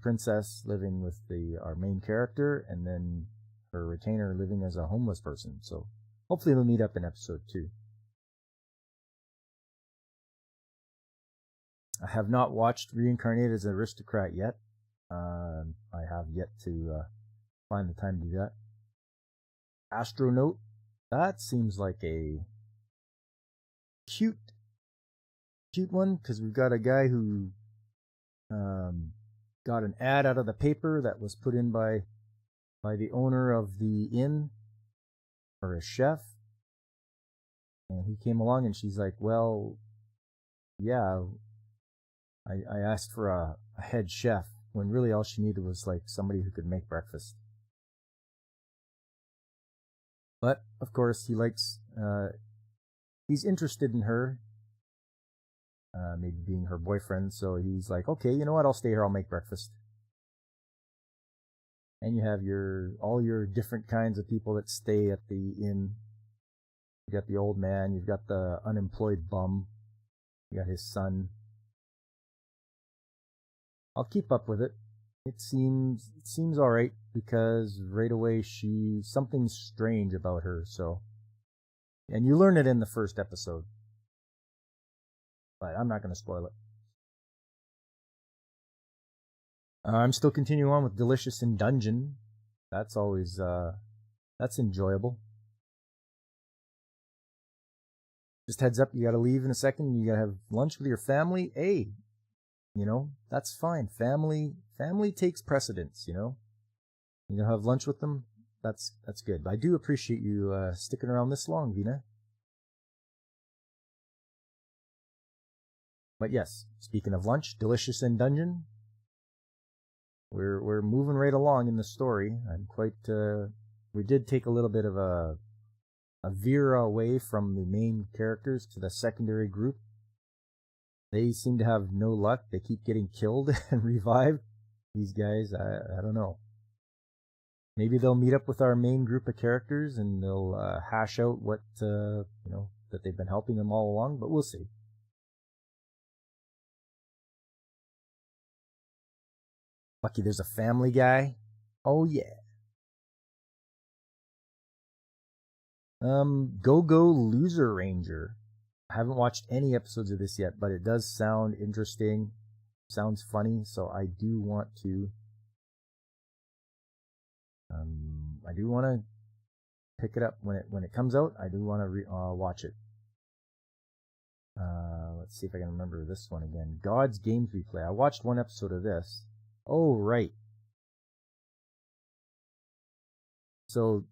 princess living with our main character, and then her retainer living as a homeless person. So hopefully they'll meet up in episode 2. I have not watched Reincarnated as an Aristocrat yet. I have yet to find the time to do that. Astronaut, that seems like a cute one, because we've got a guy who got an ad out of the paper that was put in by the owner of the inn, or a chef, And he came along and she's like, well, yeah, I asked for a head chef when really all she needed was like somebody who could make breakfast. But of course he likes, he's interested in her, maybe being her boyfriend. So he's like, okay, you know what? I'll stay here. I'll make breakfast. And you have all your different kinds of people that stay at the inn. You got the old man. You've got the unemployed bum. You got his son. I'll keep up with it. It seems all right because right away something's strange about her. So, and you learn it in the first episode, but I'm not going to spoil it. I'm still continuing on with Delicious in Dungeon. That's always that's enjoyable. Just heads up, you got to leave in a second. You got to have lunch with your family. Hey, you know, that's fine. Family takes precedence, you know. You have lunch with them. That's good. I do appreciate you sticking around this long, Vina. But yes, speaking of lunch, Delicious in Dungeon. We're moving right along in the story. I'm quite. We did take a little bit of a veer away from the main characters to the secondary group. They seem to have no luck. They keep getting killed and revived. These guys, I don't know. Maybe they'll meet up with our main group of characters and they'll hash out what that they've been helping them all along. But we'll see. Lucky there's a Family Guy. Oh yeah. Go Loser Ranger. I haven't watched any episodes of this yet, but it does sound interesting. Sounds funny, so I do want to. I do want to pick it up when it comes out. I do want to watch it. Let's see if I can remember this one again. God's Games We Play. I watched one episode of this. Oh right. So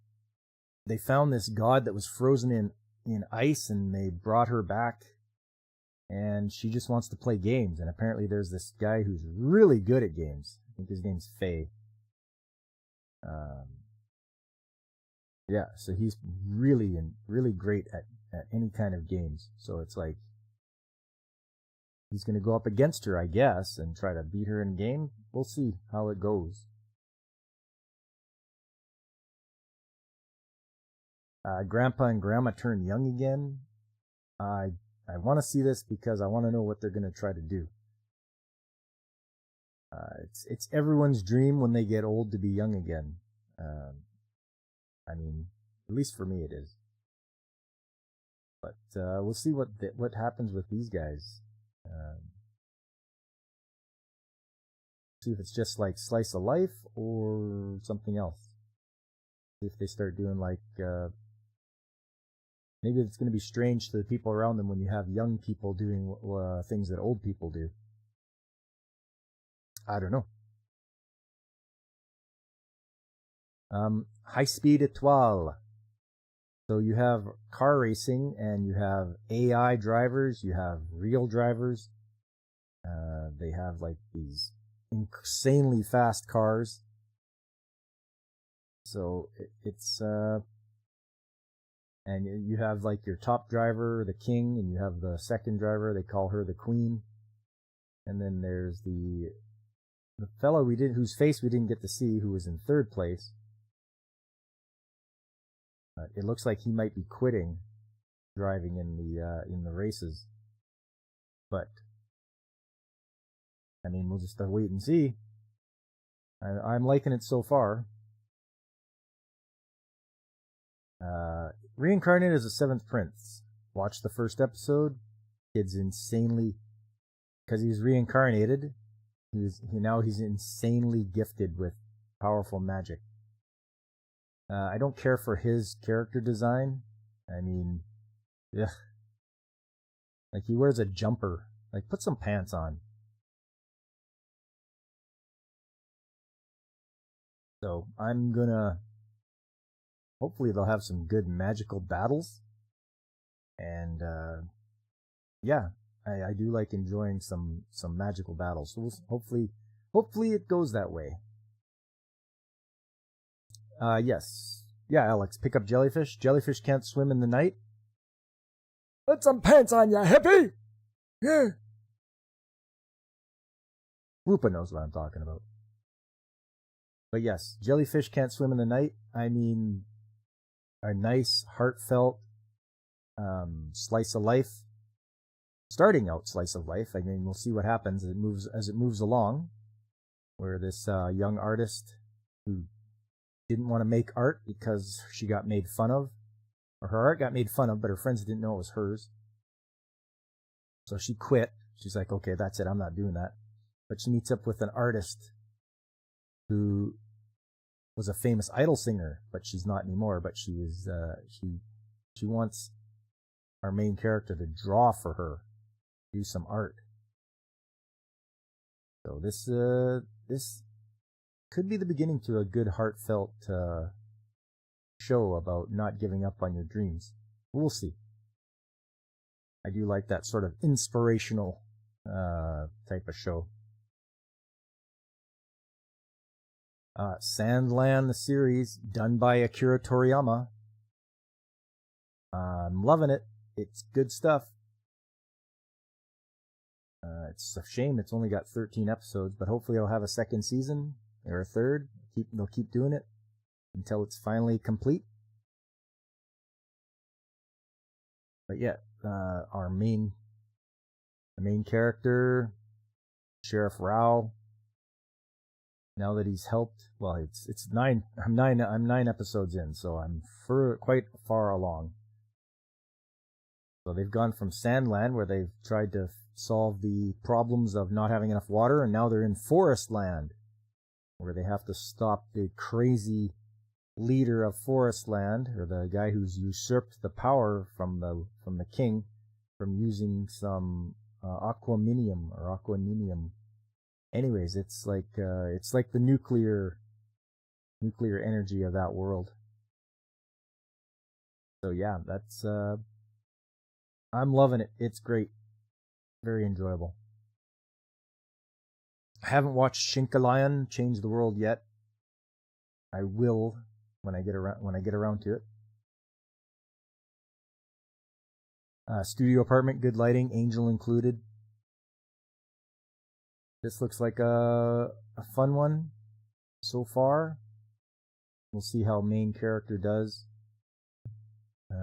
they found this god that was frozen in ice, and they brought her back, and she just wants to play games. And apparently there's this guy who's really good at games. I think his name's Faye. Yeah, so he's really great at any kind of games. So it's like he's going to go up against her, I guess, and try to beat her in a game. We'll see how it goes. Grandpa and Grandma turn young again. I want to see this because I want to know what they're going to try to do. It's everyone's dream when they get old to be young again. I mean, at least for me it is. But we'll see what happens with these guys. See if it's just like Slice of Life or something else. See if they start doing like maybe it's going to be strange to the people around them when you have young people doing things that old people do. I don't know. High Speed Etoile. So you have car racing, and you have AI drivers, you have real drivers. They have like these insanely fast cars. So it's and you have like your top driver, the king, and you have the second driver. They call her the queen. And then there's the fellow whose face we didn't get to see, who was in third place. It looks like he might be quitting driving in the races, but I mean, we'll just wait and see. I'm liking it so far. Reincarnated as a Seventh Prince. Watch the first episode. Kid's insanely, because he's reincarnated. He's insanely gifted with powerful magic. I don't care for his character design. I mean, yeah, like he wears a jumper. Like, put some pants on. So I'm gonna. Hopefully they'll have some good magical battles. And yeah, I do like enjoying some magical battles. So hopefully it goes that way. Yes. Yeah, Alex, pick up jellyfish. Jellyfish can't swim in the night. Put some pants on, ya hippie! Yeah. Rupa knows what I'm talking about. But yes, jellyfish can't swim in the night. I mean, a nice, heartfelt slice of life. Starting out slice of life. I mean, we'll see what happens as it moves along. Where this young artist who didn't want to make art because she got made fun of, or her art got made fun of, but her friends didn't know it was hers. So she quit. She's like, okay, that's it. I'm not doing that. But she meets up with an artist who was a famous idol singer, but she's not anymore. But she was she wants our main character to draw for her, do some art. So this could be the beginning to a good heartfelt show about not giving up on your dreams. We'll see. I do like that sort of inspirational type of show. Sandland, the series, done by Akira Toriyama. I'm loving it. It's good stuff. It's a shame it's only got 13 episodes, but hopefully it'll have a second season or a third. They'll keep doing it until it's finally complete. But yeah, our main character, Sheriff Rao. Now that he's helped, well, it's 9. I'm 9 episodes in, so I'm quite far along. So they've gone from Sandland, where they've tried to solve the problems of not having enough water, and now they're in Forest Land, where they have to stop the crazy leader of Forest Land, or the guy who's usurped the power from the king, from using some aquaminium. Anyways, it's like the nuclear energy of that world. So yeah, that's I'm loving it. It's great. Very enjoyable. I haven't watched Shinkalion Change the World yet. I will when I get around to it. Studio apartment, good lighting, angel included. This looks like a fun one so far. We'll see how main character does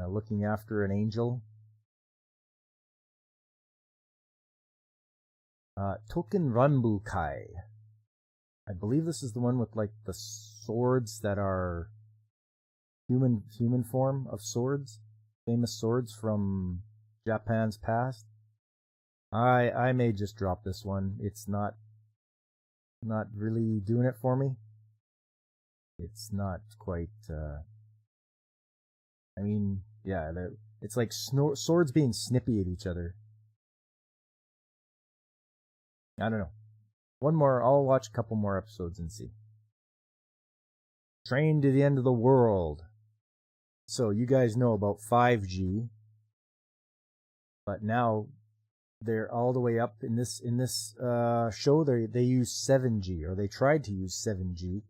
looking after an angel. Token Ranbu Kai. I believe this is the one with like the swords that are human form of swords, famous swords from Japan's past. I may just drop this one. It's not really doing it for me. It's not quite. I mean, yeah, it's like swords being snippy at each other. I don't know. One more. I'll watch a couple more episodes and see. Train to the End of the World. So you guys know about 5G, but now they're all the way up in this show. They use 7G, or they tried to use 7G,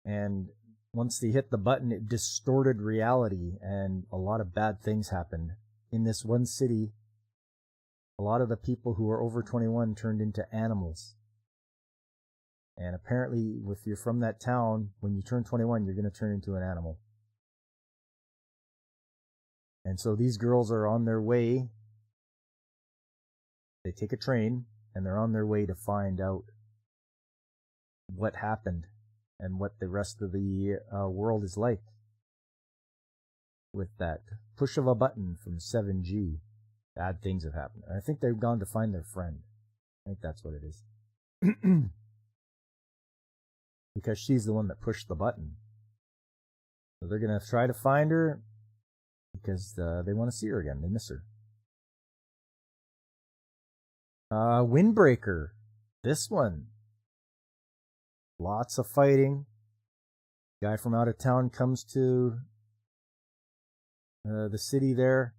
and once they hit the button, it distorted reality, and a lot of bad things happened in this one city. A lot of the people who are over 21 turned into animals. And apparently, if you're from that town, when you turn 21, you're going to turn into an animal. And so these girls are on their way. They take a train, and they're on their way to find out what happened and what the rest of the world is like with that push of a button from 7G. Bad things have happened. I think they've gone to find their friend. I think that's what it is. Because she's the one that pushed the button. So they're going to try to find her because they want to see her again. They miss her. Windbreaker. This one. Lots of fighting. Guy from out of town comes to the city there,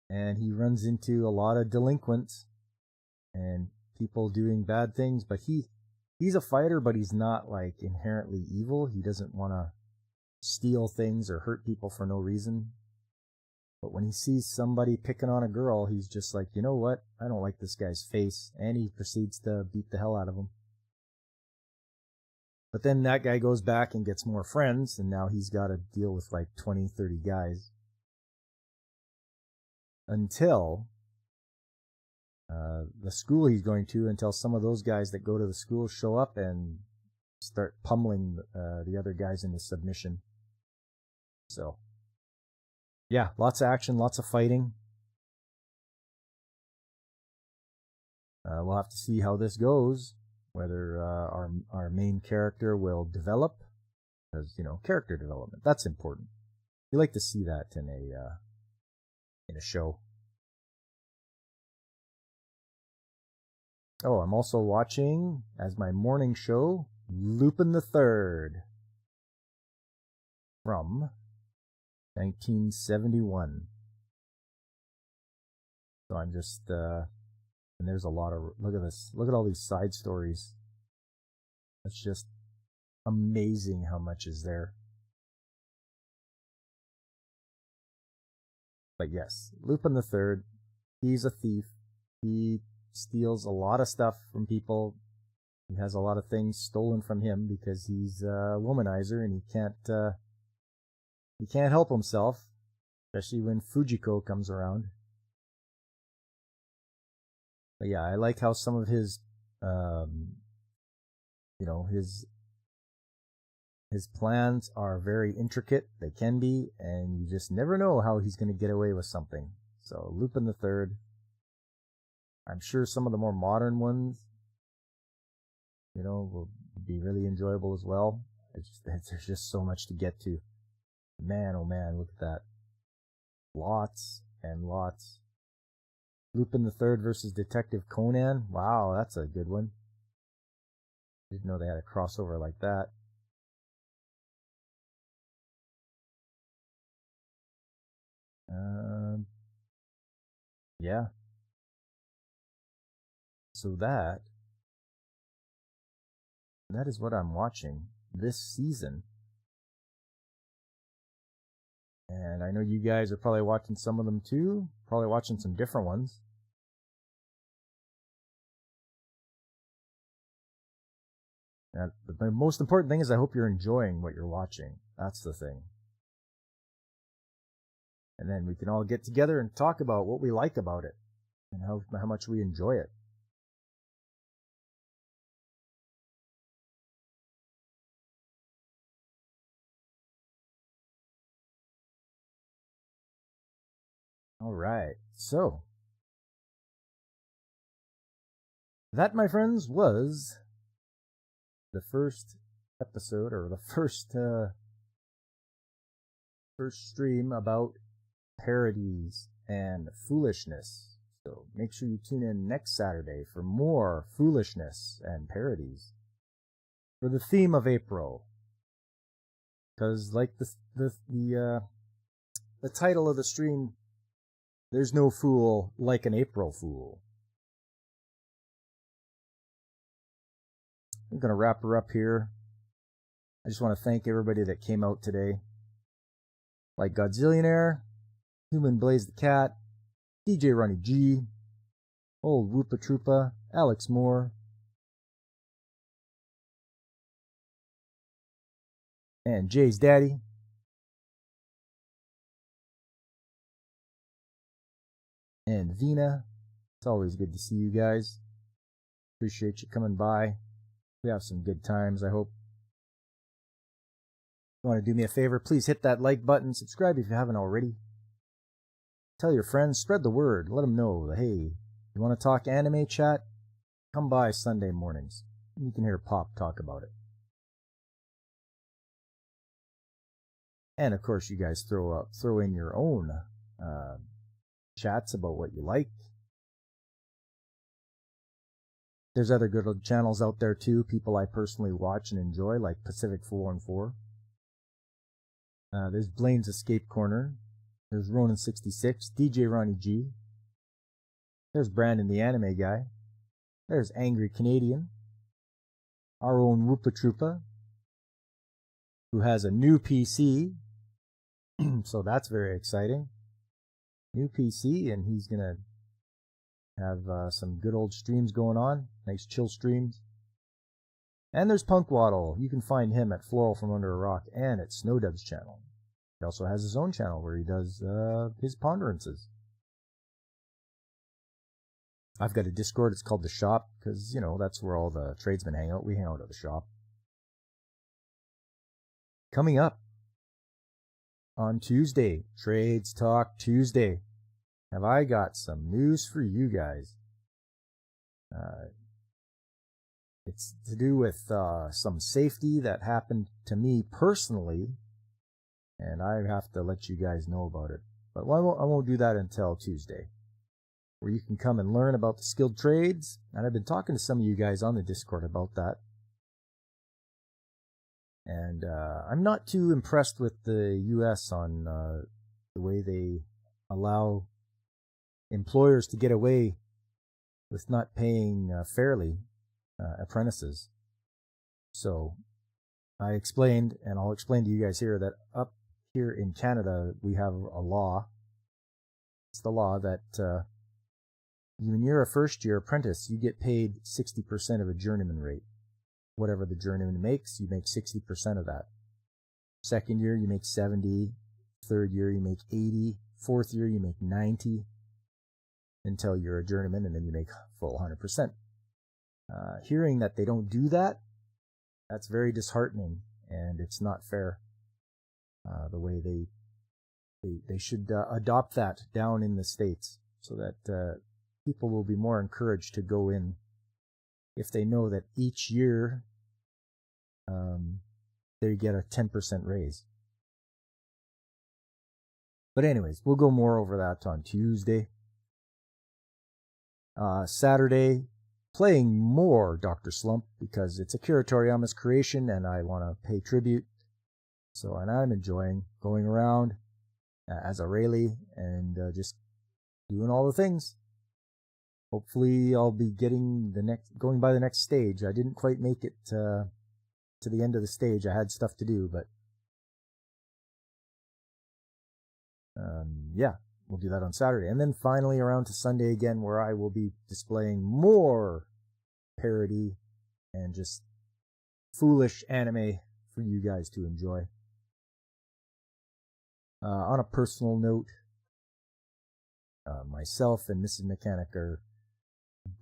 and he runs into a lot of delinquents and people doing bad things, but he's a fighter, but he's not like inherently evil. He doesn't want to steal things or hurt people for no reason. But when he sees somebody picking on a girl, he's just like, you know what? I don't like this guy's face. And he proceeds to beat the hell out of him. But then that guy goes back and gets more friends, and now he's got to deal with like 20, 30 guys. Until the school he's going to, until some of those guys that go to the school show up and start pummeling the other guys into submission. So, yeah, lots of action, lots of fighting. We'll have to see how this goes, whether our main character will develop, because, you know, character development, that's important. You like to see that in a show. Oh, I'm also watching, as my morning show, Lupin the Third from 1971. So I'm just, and there's a lot of, look at this, look at all these side stories. It's just amazing how much is there. But yes, Lupin the Third, he's a thief. He steals a lot of stuff from people. He has a lot of things stolen from him because he's a womanizer and he can't help himself, especially when Fujiko comes around. But yeah, I like how some of his, his plans are very intricate. They can be, and you just never know how he's going to get away with something. So Lupin the Third. I'm sure some of the more modern ones, you know, will be really enjoyable as well. There's just so much to get to. Man, oh man, look at that. Lots and lots. Lupin the Third versus Detective Conan. Wow, that's a good one. Didn't know they had a crossover like that. Yeah. So that is what I'm watching this season. And I know you guys are probably watching some of them too, probably watching some different ones. And the most important thing is I hope you're enjoying what you're watching. That's the thing. And then we can all get together and talk about what we like about it and how much we enjoy it. All right, so that, my friends, was the first episode, or the first stream about parodies and foolishness. So make sure you tune in next Saturday for more foolishness and parodies for the theme of April. Because like the title of the stream, there's no fool like an April fool. I'm going to wrap her up here. I just want to thank everybody that came out today. Like Godzillionaire, Human Blaze the Cat, DJ Ronnie G, Old Whoopa Troopa, Alex Moore, and Jay's Daddy. And Vina. It's always good to see you guys. Appreciate you coming by. We have some good times, I hope. If you want to do me a favor, please hit that like button. Subscribe if you haven't already. Tell your friends, spread the word. Let them know that, hey, you want to talk anime chat? Come by Sunday mornings. You can hear Pop talk about it. And of course, you guys throw in your own chats about what you like. There's other good channels out there too, people I personally watch and enjoy, like Pacific 414. There's Blaine's Escape Corner. There's Ronan66, DJ Ronnie G. There's Brandon the anime guy. There's Angry Canadian. Our own Whoopa Troopa, who has a new PC. So that's very exciting. New PC, and he's going to have some good old streams going on. Nice chill streams. And there's Punk Waddle. You can find him at Floral from Under a Rock and at Snowdub's channel. He also has his own channel where he does his ponderances. I've got a Discord. It's called The Shop because, you know, that's where all the tradesmen hang out. We hang out at the shop. Coming up on Tuesday, Trades Talk Tuesday, have I got some news for you guys. It's to do with some safety that happened to me personally, and I have to let you guys know about it. But I won't do that until Tuesday, where you can come and learn about the skilled trades. And I've been talking to some of you guys on the Discord about that. And I'm not too impressed with the U.S. on the way they allow employers to get away with not paying fairly apprentices. So I explained, and I'll explain to you guys here, that up here in Canada we have a law. It's the law that when you're a first-year apprentice, you get paid 60% of a journeyman rate. Whatever the journeyman makes, you make 60% of that. Second year, you make 70. Third year, you make 80. Fourth year, you make 90. Until you're a journeyman, and then you make full 100%. Hearing that they don't do that, that's very disheartening, and it's not fair. The way they should adopt that down in the States, so that people will be more encouraged to go in if they know that each year they get a 10% raise. But anyways, we'll go more over that on Tuesday. Saturday, playing more Dr. Slump because it's a Kira Toriyama's creation and I want to pay tribute. So, and I'm enjoying going around as a Rayleigh and just doing all the things. Hopefully I'll be going by the next stage. I didn't quite make it to the end of the stage. I had stuff to do, but yeah, we'll do that on Saturday. And then finally around to Sunday again, where I will be displaying more parody and just foolish anime for you guys to enjoy. On a personal note, myself and Mrs. Mechanic are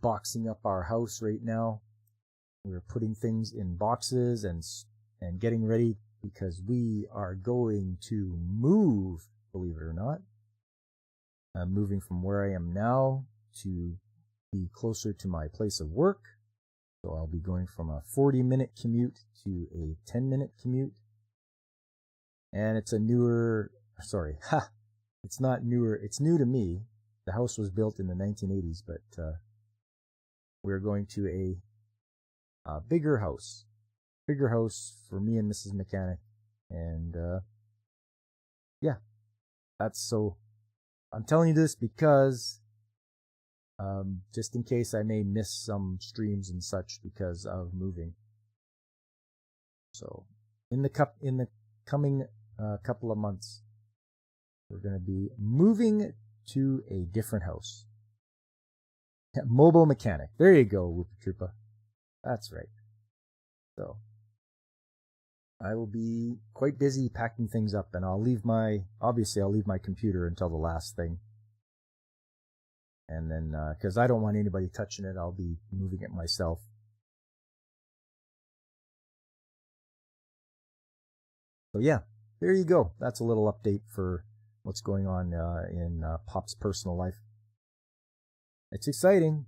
boxing up our house right now. We're putting things in boxes and getting ready because we are going to move, believe it or not. I'm moving from where I am now to be closer to my place of work. So I'll be going from a 40-minute commute to a 10-minute commute. And it's it's not newer. It's new to me. The house was built in the 1980s, but we're going to a bigger house for me and Mrs. Mechanic. And yeah, that's so. I'm telling you this because just in case I may miss some streams and such because of moving. So in the coming couple of months, we're going to be moving to a different house. Mobile Mechanic. There you go, Whoopa Troopa. That's right. So I will be quite busy packing things up, and I'll leave my computer until the last thing. And then, because I don't want anybody touching it, I'll be moving it myself. So yeah, there you go. That's a little update for what's going on in Pop's personal life. It's exciting,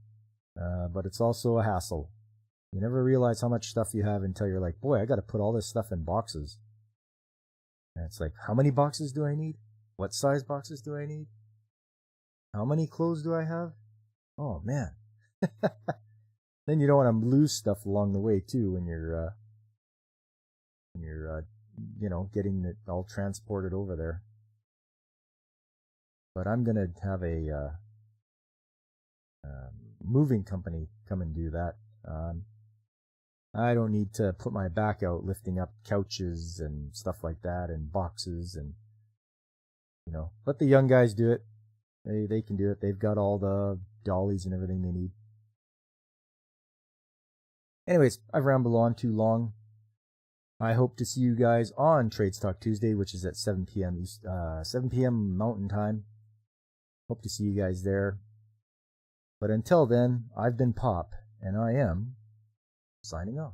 but it's also a hassle. You never realize how much stuff you have until you're like, boy, I got to put all this stuff in boxes. And it's like, how many boxes do I need? What size boxes do I need? How many clothes do I have? Oh, man. Then you don't want to lose stuff along the way, too, when you're getting it all transported over there. But I'm going to have a moving company come and do that. I don't need to put my back out lifting up couches and stuff like that and boxes, and let the young guys do it. They can do it. They've got all the dollies and everything they need. Anyways, I've rambled on too long. I hope to see you guys on Trades Talk Tuesday, which is at 7 p.m. 7 p.m. Mountain Time. Hope to see you guys there. But until then, I've been Pop, and I am signing off.